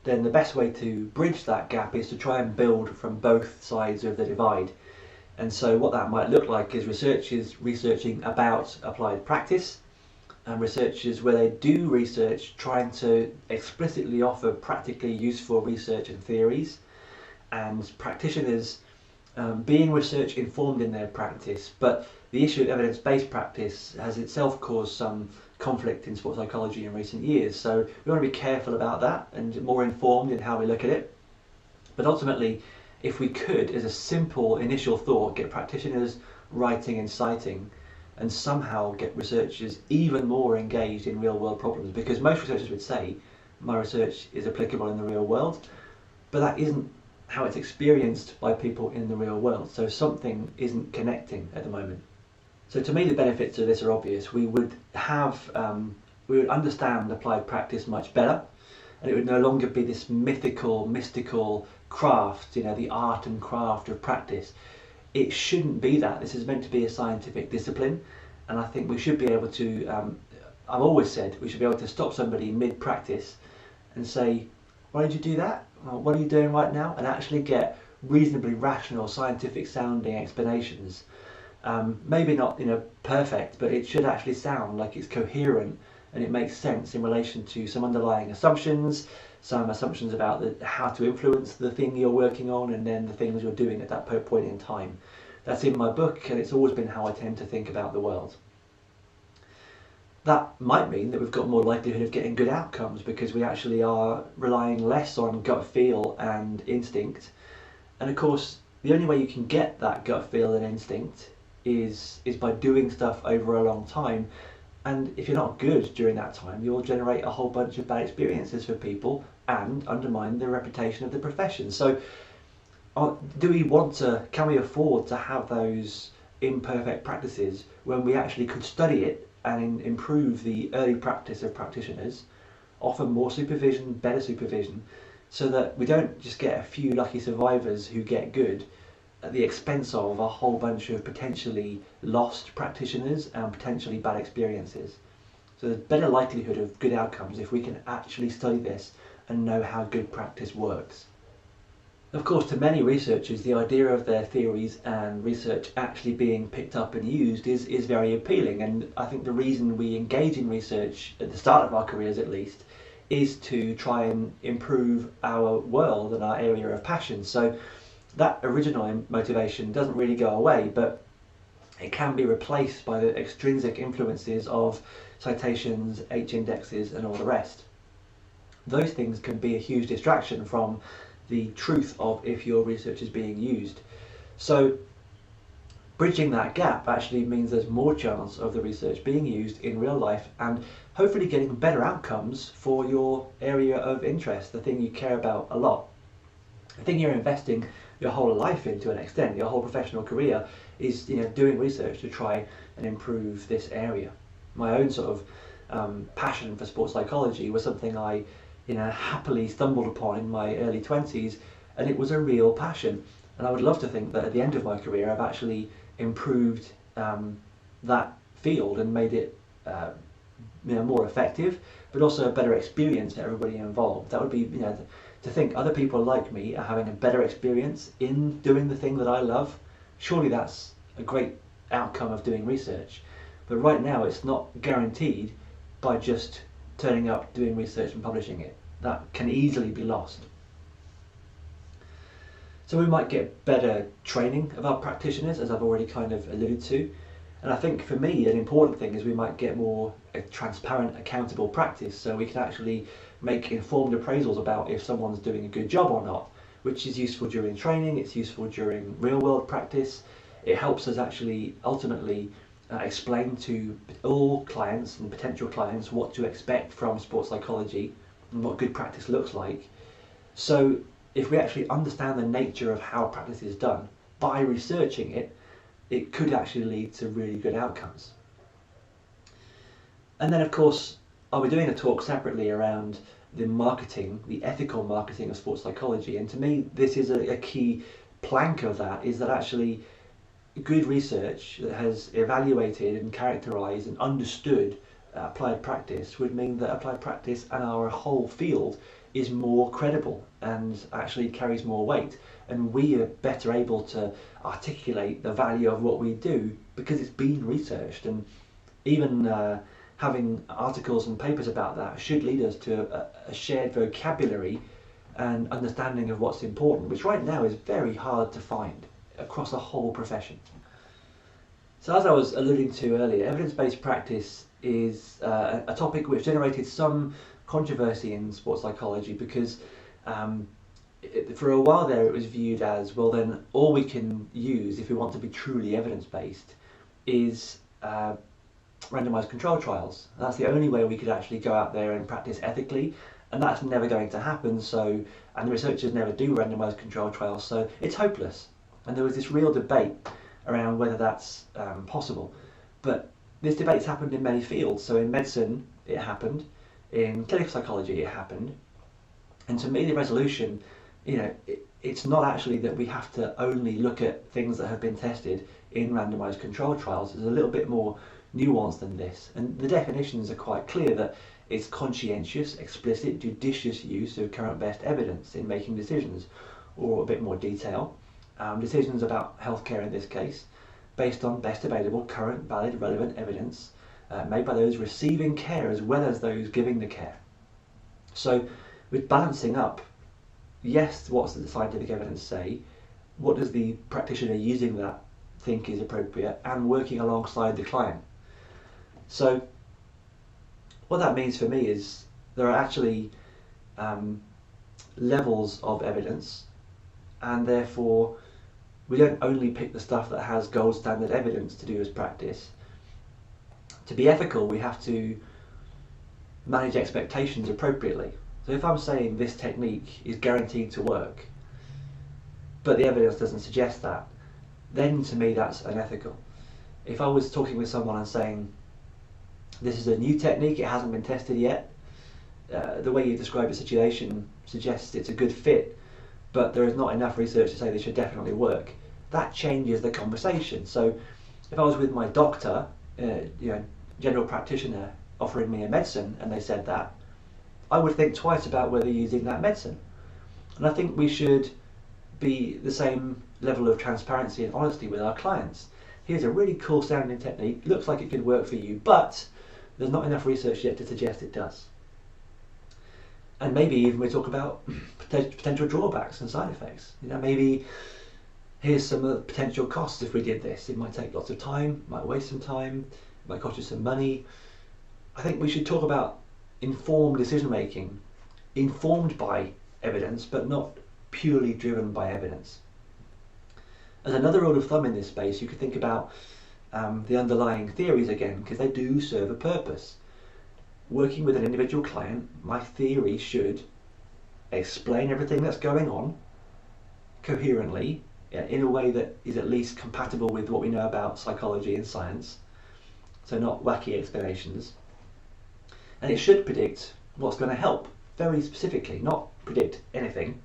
S1: then the best way to bridge that gap is to try and build from both sides of the divide. And so what that might look like is researchers researching about applied practice, and researchers where they do research trying to explicitly offer practically useful research and theories, and practitioners being research informed in their practice. But the issue of evidence-based practice has itself caused some conflict in sports psychology in recent years, so we want to be careful about that and more informed in how we look at it. But ultimately, if we could, as a simple initial thought, get practitioners writing and citing, and somehow get researchers even more engaged in real world problems, because most researchers would say my research is applicable in the real world, but that isn't how it's experienced by people in the real world. So something isn't connecting at the moment. So to me the benefits of this are obvious. We would understand applied practice much better, and it would no longer be this mystical craft, the art and craft of practice. It shouldn't be that. This is meant to be a scientific discipline, and I think we should be able to, I've always said, we should be able to stop somebody mid-practice and say, why did you do that? Well, what are you doing right now? And actually get reasonably rational, scientific sounding explanations. Maybe not perfect, but it should actually sound like it's coherent and it makes sense in relation to some underlying assumptions, some assumptions about how to influence the thing you're working on, and then the things you're doing at that point in time. That's in my book, and it's always been how I tend to think about the world. That might mean that we've got more likelihood of getting good outcomes because we actually are relying less on gut feel and instinct. And of course, the only way you can get that gut feel and instinct is by doing stuff over a long time. And if you're not good during that time, you'll generate a whole bunch of bad experiences for people and undermine the reputation of the profession. So can we afford to have those imperfect practices when we actually could study it and improve the early practice of practitioners, offer more supervision, better supervision, so that we don't just get a few lucky survivors who get good at the expense of a whole bunch of potentially lost practitioners and potentially bad experiences. So there's better likelihood of good outcomes if we can actually study this and know how good practice works. Of course, to many researchers, the idea of their theories and research actually being picked up and used is very appealing, and I think the reason we engage in research at the start of our careers at least is to try and improve our world and our area of passion. So that original motivation doesn't really go away, but it can be replaced by the extrinsic influences of citations, H-indexes and all the rest. Those things can be a huge distraction from the truth of if your research is being used. So bridging that gap actually means there's more chance of the research being used in real life and hopefully getting better outcomes for your area of interest, the thing you care about a lot. The thing you're investing your whole life in to an extent, your whole professional career, is doing research to try and improve this area. My own sort of passion for sports psychology was something I happily stumbled upon in my early 20s, and it was a real passion. And I would love to think that at the end of my career I've actually improved that field and made it more effective, but also a better experience for everybody involved. That would be, to think other people like me are having a better experience in doing the thing that I love. Surely that's a great outcome of doing research. But right now it's not guaranteed by just turning up, doing research and publishing it. That can easily be lost. So we might get better training of our practitioners, as I've already kind of alluded to. And I think for me an important thing is we might get more transparent, accountable practice, so we can actually make informed appraisals about if someone's doing a good job or not, which is useful during training, it's useful during real world practice. It helps us actually ultimately explain to all clients and potential clients what to expect from sports psychology and what good practice looks like. So if we actually understand the nature of how practice is done by researching it, it could actually lead to really good outcomes. And then of course I'll be doing a talk separately around the marketing, the ethical marketing of sports psychology, and to me this is a key plank of that, is that actually good research that has evaluated and characterised and understood applied practice would mean that applied practice and our whole field is more credible and actually carries more weight, and we are better able to articulate the value of what we do because it's been researched. And even having articles and papers about that should lead us to a shared vocabulary and understanding of what's important, which right now is very hard to find across the whole profession. So as I was alluding to earlier, evidence-based practice is a topic which generated some controversy in sports psychology because for a while there it was viewed as, well then all we can use if we want to be truly evidence-based is randomized control trials. That's the only way we could actually go out there and practice ethically, and that's never going to happen. So, and the researchers never do randomized control trials, so it's hopeless. And there was this real debate around whether that's possible. But this debate's happened in many fields. So in medicine it happened, in clinical psychology it happened, and to me the resolution, it's not actually that we have to only look at things that have been tested in randomized control trials. There's a little bit more nuance than this, and the definitions are quite clear that it's conscientious, explicit, judicious use of current best evidence in making decisions, or a bit more detail, decisions about healthcare in this case, based on best available, current, valid, relevant evidence made by those receiving care as well as those giving the care. So with balancing up, yes, what's the scientific evidence say, what does the practitioner using that think is appropriate, and working alongside the client. So what that means for me is there are actually levels of evidence, and therefore we don't only pick the stuff that has gold standard evidence to do as practice. To be ethical, we have to manage expectations appropriately. So if I'm saying this technique is guaranteed to work, but the evidence doesn't suggest that, then to me that's unethical. If I was talking with someone and saying, this is a new technique, it hasn't been tested yet, the way you describe the situation suggests it's a good fit, but there is not enough research to say this should definitely work, that changes the conversation. So if I was with my doctor, general practitioner, offering me a medicine, and they said that, I would think twice about whether using that medicine. And I think we should be the same level of transparency and honesty with our clients. Here's a really cool sounding technique, looks like it could work for you, but there's not enough research yet to suggest it does. And maybe even we talk about potential drawbacks and side effects. Maybe here's some of the potential costs if we did this. It might take lots of time, might waste some time, it might cost you some money. I think we should talk about informed decision making, informed by evidence, but not purely driven by evidence. As another rule of thumb in this space, you could think about the underlying theories again, because they do serve a purpose. Working with an individual client, my theory should explain everything that's going on coherently, in a way that is at least compatible with what we know about psychology and science, so not wacky explanations. And it should predict what's going to help, very specifically, not predict anything.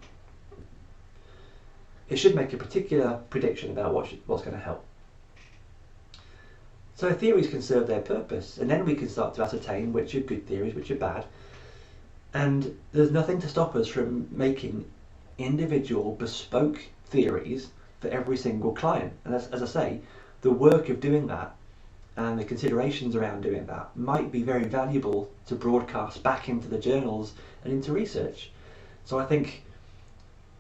S1: It should make a particular prediction about what's going to help. So theories can serve their purpose, and then we can start to ascertain which are good theories, which are bad. And there's nothing to stop us from making individual bespoke theories for every single client. And as I say, the work of doing that and the considerations around doing that might be very valuable to broadcast back into the journals and into research. So I think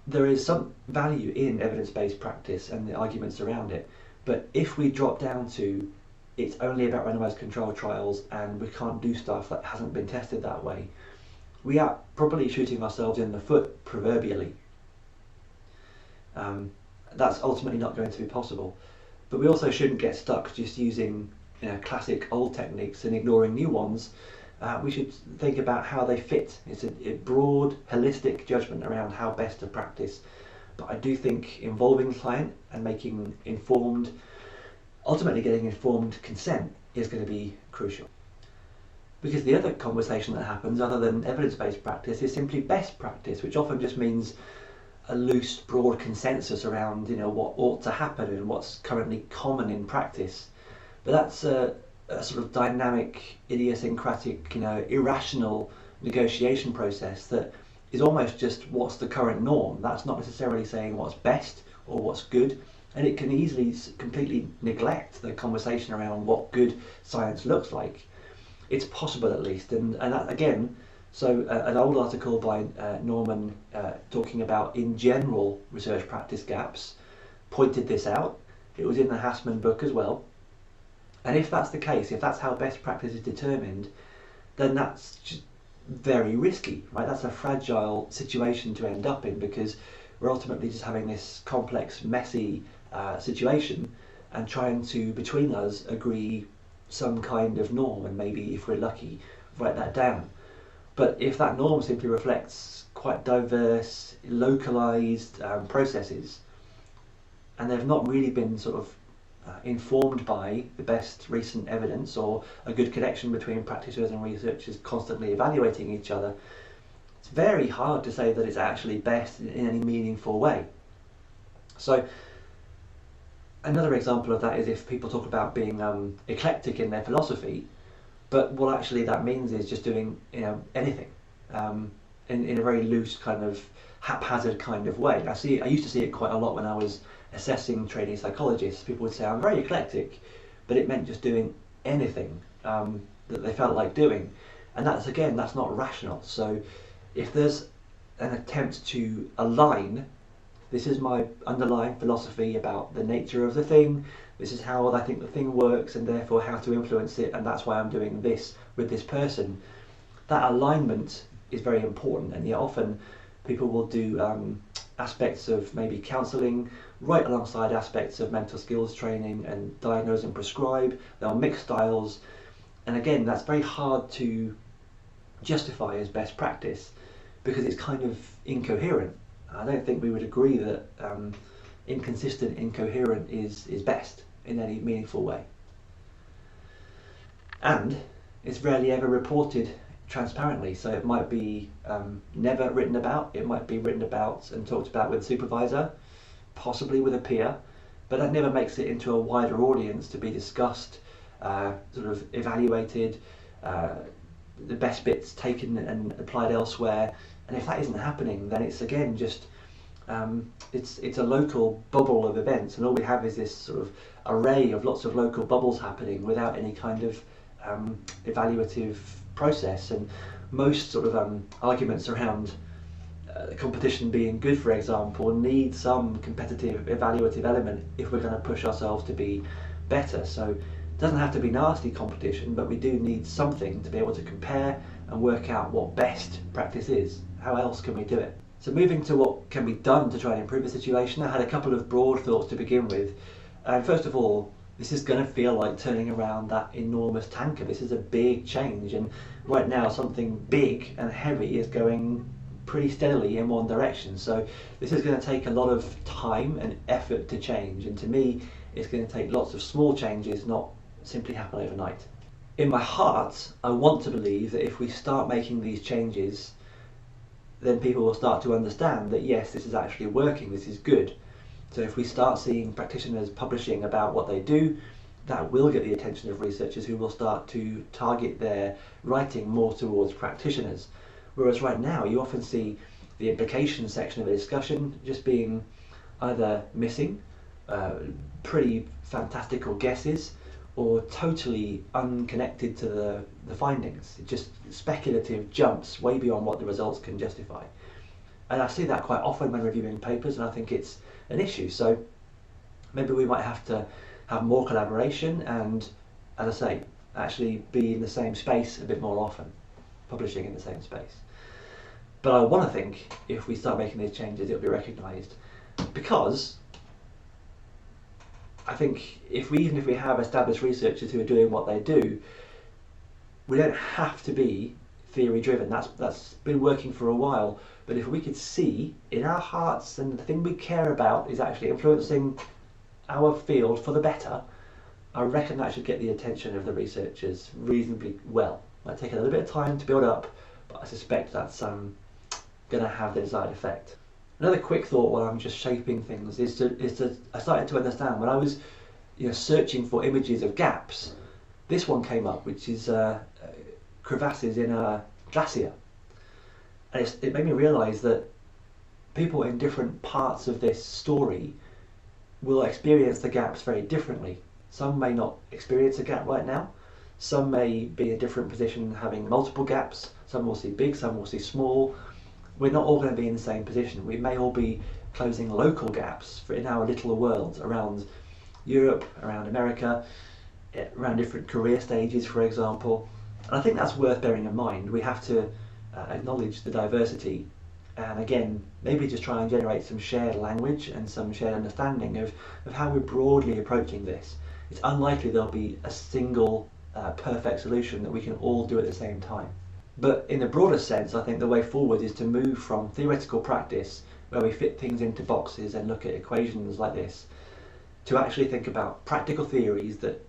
S1: there is some value in evidence-based practice and the arguments around it, but if we drop down to it's only about randomized controlled trials and we can't do stuff that hasn't been tested that way, we are probably shooting ourselves in the foot, proverbially. That's ultimately not going to be possible. But we also shouldn't get stuck just using classic old techniques and ignoring new ones. We should think about how they fit. It's a broad, holistic judgment around how best to practice. But I do think involving the client and making ultimately getting informed consent is going to be crucial. Because the other conversation that happens, other than evidence-based practice, is simply best practice, which often just means a loose, broad consensus around what ought to happen and what's currently common in practice. But that's a sort of dynamic, idiosyncratic, irrational negotiation process that is almost just what's the current norm. That's not necessarily saying what's best or what's good, and it can easily completely neglect the conversation around what good science looks like. It's possible, at least, and that, again, so an old article by Norman talking about in general research practice gaps pointed this out. It was in the Hassman book as well. And if that's the case, if that's how best practice is determined, then that's just very risky, right? That's a fragile situation to end up in, because we're ultimately just having this complex, messy situation and trying to, between us, agree some kind of norm, and maybe, if we're lucky, write that down. But if that norm simply reflects quite diverse, localized processes, and they've not really been sort of informed by the best recent evidence or a good connection between practitioners and researchers constantly evaluating each other, it's very hard to say that it's actually best in any meaningful way. So another example of that is if people talk about being eclectic in their philosophy, but what actually that means is just doing anything in a very loose, kind of haphazard kind of way. I used to see it quite a lot when I was assessing trainee psychologists. People would say I'm very eclectic, but it meant just doing anything that they felt like doing, and that's not rational. So if there's an attempt to align, this is my underlying philosophy about the nature of the thing, this is how I think the thing works, and therefore how to influence it, and that's why I'm doing this with this person. That alignment is very important, and yet often people will do aspects of maybe counselling right alongside aspects of mental skills training and diagnose and prescribe. They'll mix styles, and again, that's very hard to justify as best practice because it's kind of incoherent. I don't think we would agree that inconsistent, incoherent is best in any meaningful way. And it's rarely ever reported transparently, so it might be never written about, it might be written about and talked about with a supervisor, possibly with a peer, but that never makes it into a wider audience to be discussed, sort of evaluated, the best bits taken and applied elsewhere. And if that isn't happening, then it's again just it's a local bubble of events, and all we have is this sort of array of lots of local bubbles happening without any kind of evaluative process. And most sort of arguments around competition being good, for example, need some competitive evaluative element if we're going to push ourselves to be better. So it doesn't have to be nasty competition, but we do need something to be able to compare and work out what best practice is. How else can we do it? So moving to what can be done to try and improve the situation, I had a couple of broad thoughts to begin with. And first of all, this is going to feel like turning around that enormous tanker. This is a big change, and right now something big and heavy is going pretty steadily in one direction. So this is going to take a lot of time and effort to change, and to me it's going to take lots of small changes, not simply happen overnight. In my heart, I want to believe that if we start making these changes, then people will start to understand that yes, this is actually working, this is good. So if we start seeing practitioners publishing about what they do, that will get the attention of researchers who will start to target their writing more towards practitioners. Whereas right now you often see the implications section of a discussion just being either missing, pretty fantastical guesses, or totally unconnected to the findings. It just speculative jumps way beyond what the results can justify. And I see that quite often when reviewing papers, and I think it's an issue. So maybe we might have to have more collaboration and, as I say, actually be in the same space a bit more often, publishing in the same space. But I want to think if we start making these changes, it'll be recognised, because I think even if we have established researchers who are doing what they do, we don't have to be theory driven. That's been working for a while. But if we could see in our hearts and the thing we care about is actually influencing our field for the better, I reckon that should get the attention of the researchers reasonably well. It might take a little bit of time to build up, but I suspect that's going to have the desired effect. Another quick thought while I'm just shaping things is I started to understand when I was searching for images of gaps, this one came up, which is crevasses in a glacier. And it made me realise that people in different parts of this story will experience the gaps very differently. Some may not experience a gap right now. Some may be in a different position having multiple gaps. Some will see big, some will see small. We're not all going to be in the same position. We may all be closing local gaps in our little world around Europe, around America, around different career stages, for example. And I think that's worth bearing in mind. We have to acknowledge the diversity, and again, maybe just try and generate some shared language and some shared understanding of how we're broadly approaching this. It's unlikely there'll be a single perfect solution that we can all do at the same time. But in the broader sense, I think the way forward is to move from theoretical practice, where we fit things into boxes and look at equations like this, to actually think about practical theories that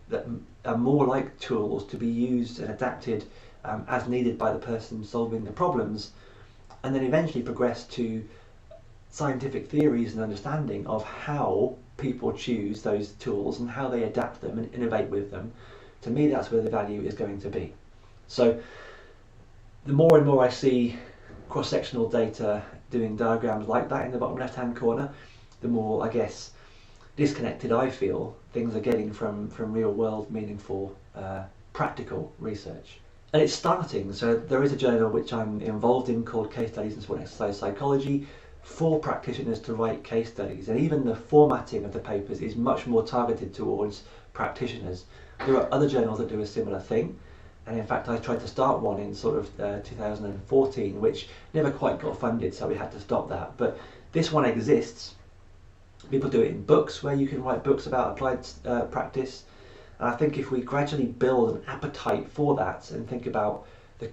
S1: are more like tools to be used and adapted as needed by the person solving the problems, and then eventually progress to scientific theories and understanding of how people choose those tools and how they adapt them and innovate with them. To me, that's where the value is going to be. So the more and more I see cross-sectional data doing diagrams like that in the bottom left-hand corner, the more, I guess, disconnected I feel things are getting from real-world, meaningful, practical research. And it's starting. So there is a journal which I'm involved in called Case Studies in Sport and Exercise Psychology, for practitioners to write case studies, and even the formatting of the papers is much more targeted towards practitioners. There are other journals that do a similar thing, and in fact I tried to start one in sort of 2014, which never quite got funded, so we had to stop that. But this one exists. People do it in books, where you can write books about applied practice. And I think if we gradually build an appetite for that and think about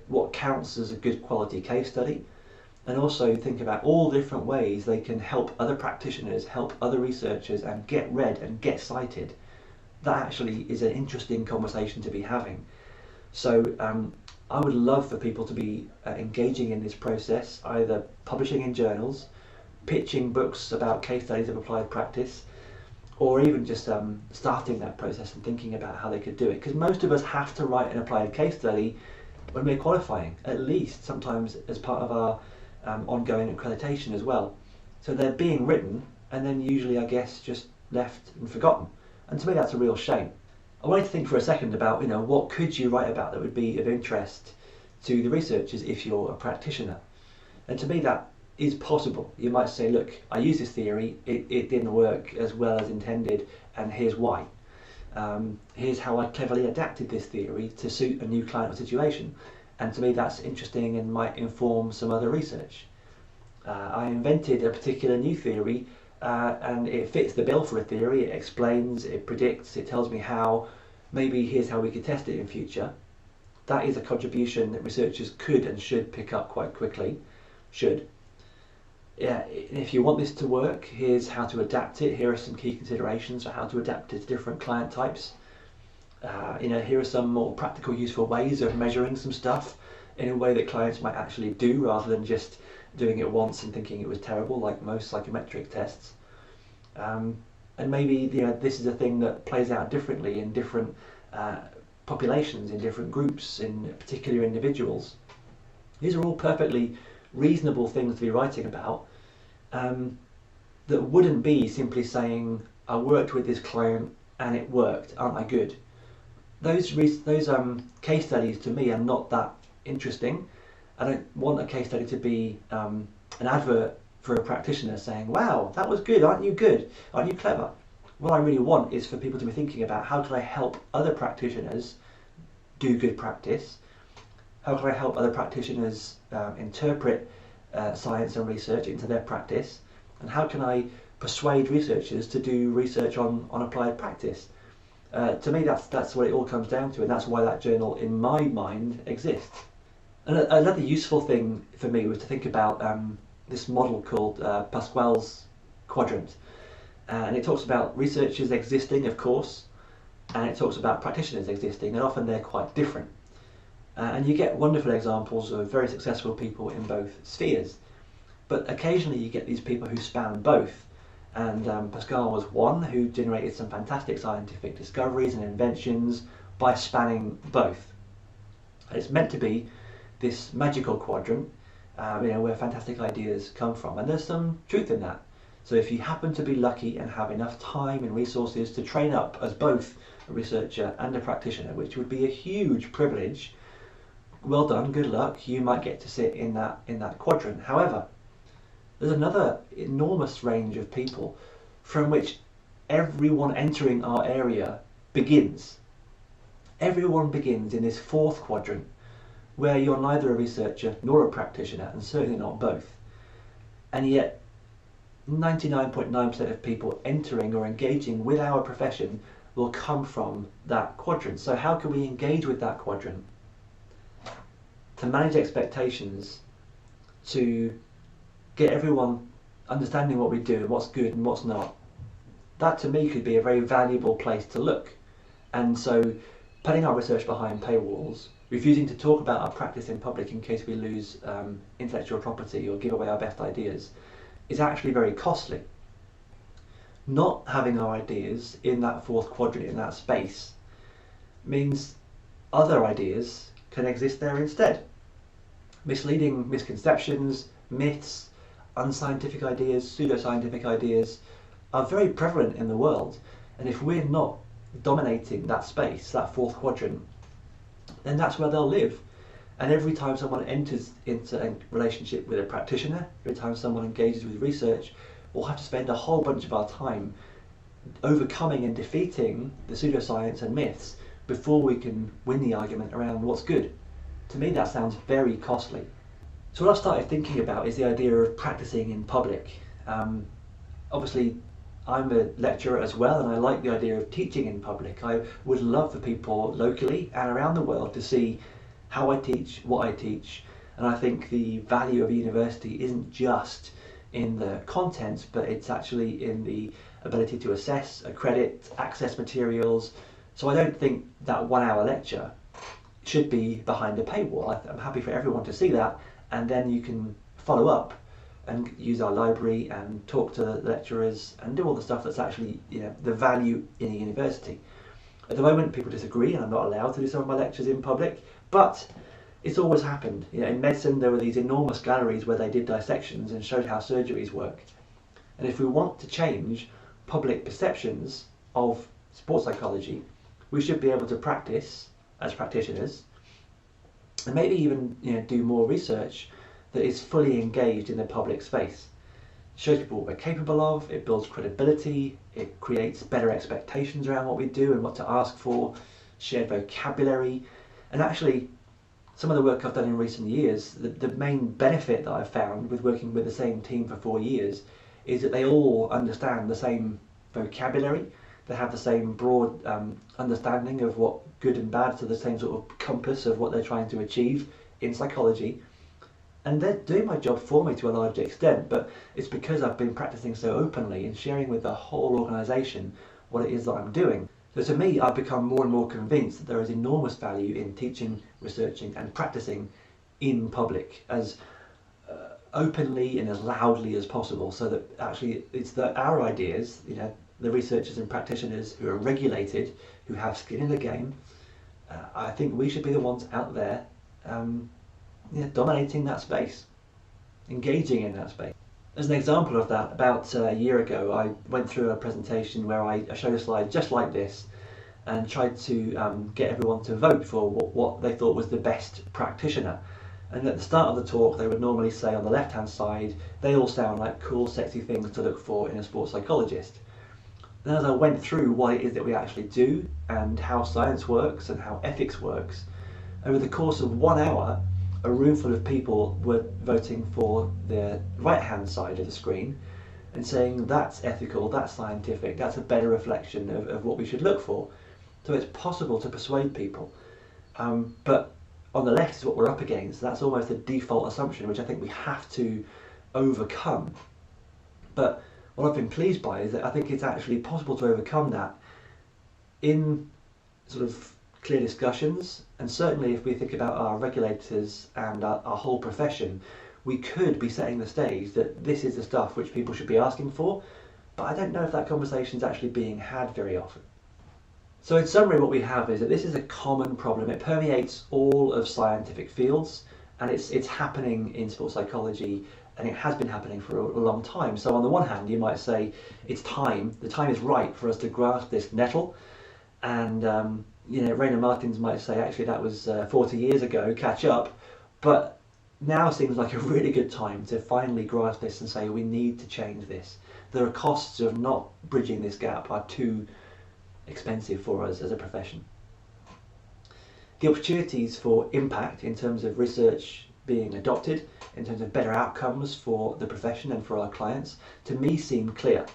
S1: what counts as a good quality case study, and also think about all the different ways they can help other practitioners, help other researchers, and get read and get cited, that actually is an interesting conversation to be having. So I would love for people to be engaging in this process, either publishing in journals, pitching books about case studies of applied practice, or even just starting that process and thinking about how they could do it. Because most of us have to write an applied case study when we're qualifying, at least sometimes as part of our ongoing accreditation as well. So they're being written and then usually, I guess, just left and forgotten. And to me that's a real shame. I wanted to think for a second about what could you write about that would be of interest to the researchers if you're a practitioner. And to me that is possible. You might say, look, I used this theory, it didn't work as well as intended, and here's why. Here's how I cleverly adapted this theory to suit a new client or situation. And to me that's interesting and might inform some other research. I invented a particular new theory and it fits the bill for a theory. It explains, it predicts, it tells me how. Maybe here's how we could test it in future. That is a contribution that researchers could and should pick up quite quickly. Should. Yeah, if you want this to work, here's how to adapt it. Here are some key considerations for how to adapt it to different client types. Here are some more practical, useful ways of measuring some stuff in a way that clients might actually do rather than just doing it once and thinking it was terrible, like most psychometric tests. And maybe this is a thing that plays out differently in different populations, in different groups, in particular individuals. These are all perfectly reasonable things to be writing about that wouldn't be simply saying, I worked with this client and it worked, aren't I good? Those case studies to me are not that interesting. I don't want a case study to be an advert for a practitioner saying, wow, that was good, aren't you good? Aren't you clever? What I really want is for people to be thinking about how can I help other practitioners do good practice? How can I help other practitioners interpret science and research into their practice? And how can I persuade researchers to do research on applied practice? To me, that's what it all comes down to, and that's why that journal, in my mind, exists. And another useful thing for me was to think about this model called Pascal's quadrant. And it talks about researchers existing, of course, and it talks about practitioners existing, and often they're quite different. And you get wonderful examples of very successful people in both spheres. But occasionally you get these people who span both. And Pascal was one who generated some fantastic scientific discoveries and inventions by spanning both. And it's meant to be this magical quadrant, where fantastic ideas come from. And there's some truth in that. So if you happen to be lucky and have enough time and resources to train up as both a researcher and a practitioner, which would be a huge privilege, well done, good luck, you might get to sit in that quadrant. However, there's another enormous range of people from which everyone entering our area begins. Everyone begins in this fourth quadrant, where you're neither a researcher nor a practitioner, and certainly not both. And yet 99.9% of people entering or engaging with our profession will come from that quadrant. So how can we engage with that quadrant? To manage expectations, to get everyone understanding what we do and what's good and what's not. That to me could be a very valuable place to look. And so putting our research behind paywalls, refusing to talk about our practice in public in case we lose intellectual property or give away our best ideas, is actually very costly. Not having our ideas in that fourth quadrant, in that space, means other ideas can exist there instead. Misleading misconceptions, myths, unscientific ideas, pseudoscientific ideas are very prevalent in the world. And if we're not dominating that space, that fourth quadrant, then that's where they'll live. And every time someone enters into a relationship with a practitioner, every time someone engages with research, we'll have to spend a whole bunch of our time overcoming and defeating the pseudoscience and myths before we can win the argument around what's good. To me, that sounds very costly. So what I've started thinking about is the idea of practicing in public. Obviously, I'm a lecturer as well, and I like the idea of teaching in public. I would love for people locally and around the world to see how I teach, what I teach, and I think the value of a university isn't just in the content, but it's actually in the ability to assess, accredit, access materials. So I don't think that 1 hour lecture should be behind a paywall. I'm happy for everyone to see that, and then you can follow up and use our library and talk to the lecturers and do all the stuff that's actually the value in a university. At the moment people disagree and I'm not allowed to do some of my lectures in public, but it's always happened. In medicine there were these enormous galleries where they did dissections and showed how surgeries work. And if we want to change public perceptions of sports psychology, we should be able to practice as practitioners and maybe even do more research that is fully engaged in the public space. It shows people what we're capable of, it builds credibility, it creates better expectations around what we do and what to ask for, shared vocabulary, and actually some of the work I've done in recent years, the main benefit that I've found with working with the same team for 4 years is that they all understand the same vocabulary. They have the same broad understanding of what good and bad, so the same sort of compass of what they're trying to achieve in psychology. And they're doing my job for me to a large extent, but it's because I've been practicing so openly and sharing with the whole organisation what it is that I'm doing. So to me, I've become more and more convinced that there is enormous value in teaching, researching and practicing in public as openly and as loudly as possible, so that actually it's our ideas, the researchers and practitioners who are regulated, who have skin in the game. I think we should be the ones out there dominating that space, engaging in that space. As an example of that, about a year ago I went through a presentation where I showed a slide just like this and tried to get everyone to vote for what they thought was the best practitioner. And at the start of the talk they would normally say on the left hand side, they all sound like cool, sexy things to look for in a sports psychologist. And as I went through what it is that we actually do and how science works and how ethics works, over the course of 1 hour a room full of people were voting for the right hand side of the screen and saying that's ethical, that's scientific, that's a better reflection of what we should look for. So it's possible to persuade people. But on the left is what we're up against. That's almost a default assumption which I think we have to overcome. But what I've been pleased by is that I think it's actually possible to overcome that in sort of clear discussions, and certainly if we think about our regulators and our whole profession, we could be setting the stage that this is the stuff which people should be asking for, but I don't know if that conversation is actually being had very often. So in summary, what we have is that this is a common problem. It permeates all of scientific fields, and it's happening in sports psychology, and it has been happening for a long time. So on the one hand, you might say it's time, the time is right for us to grasp this nettle, and Rainer Martins might say actually that was 40 years ago, catch up, but now seems like a really good time to finally grasp this and say we need to change this. The costs of not bridging this gap are too expensive for us as a profession. The opportunities for impact in terms of research being adopted, in terms of better outcomes for the profession and for our clients, to me seem clear.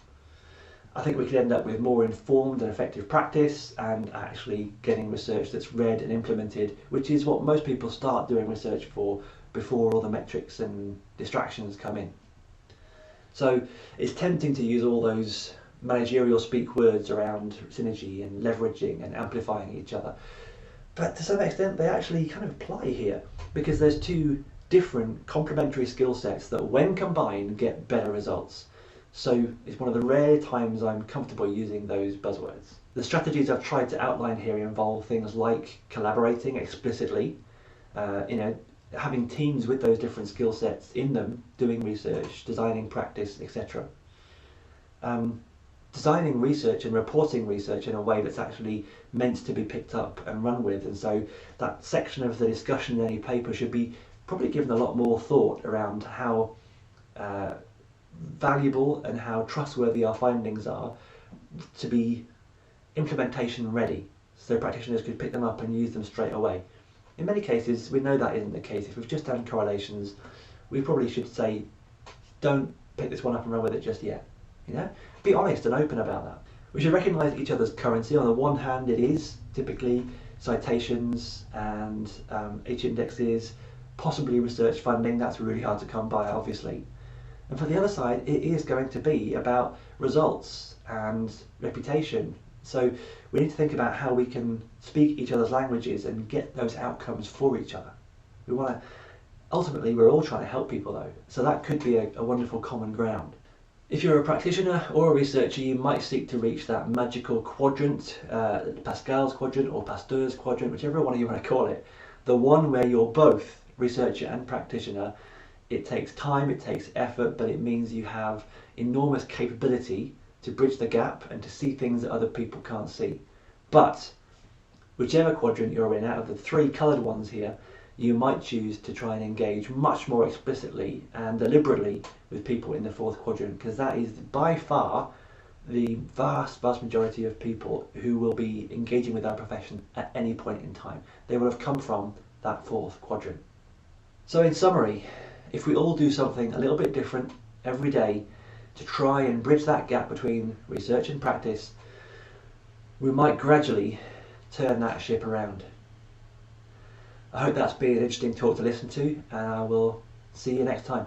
S1: I think we could end up with more informed and effective practice and actually getting research that's read and implemented, which is what most people start doing research for before all the metrics and distractions come in. So it's tempting to use all those managerial speak words around synergy and leveraging and amplifying each other. But to some extent they actually kind of apply here, because there's two different complementary skill sets that when combined get better results. So it's one of the rare times I'm comfortable using those buzzwords. The strategies I've tried to outline here involve things like collaborating explicitly, having teams with those different skill sets in them, doing research, designing practice, etc. Designing research and reporting research in a way that's actually meant to be picked up and run with, and so that section of the discussion in any paper should be probably given a lot more thought around how valuable and how trustworthy our findings are to be implementation ready, so practitioners could pick them up and use them straight away. In many cases we know that isn't the case. If we've just done correlations, we probably should say don't pick this one up and run with it just yet. Be honest and open about that. We should recognise each other's currency. On the one hand, it is typically citations and H-indexes, possibly research funding. That's really hard to come by, obviously. And for the other side, it is going to be about results and reputation. So we need to think about how we can speak each other's languages and get those outcomes for each other. Ultimately, we're all trying to help people though, so that could be a wonderful common ground. If you're a practitioner or a researcher, you might seek to reach that magical quadrant, Pascal's quadrant or Pasteur's quadrant, whichever one you want to call it, the one where you're both researcher and practitioner. It takes time, it takes effort, but it means you have enormous capability to bridge the gap and to see things that other people can't see. But whichever quadrant you're in, out of the three coloured ones here, you might choose to try and engage much more explicitly and deliberately with people in the fourth quadrant, because that is by far the vast majority of people who will be engaging with our profession at any point in time. They will have come from that fourth quadrant. So in summary, if we all do something a little bit different every day to try and bridge that gap between research and practice, we might gradually turn that ship around. I hope that's been an interesting talk to listen to, and I will see you next time.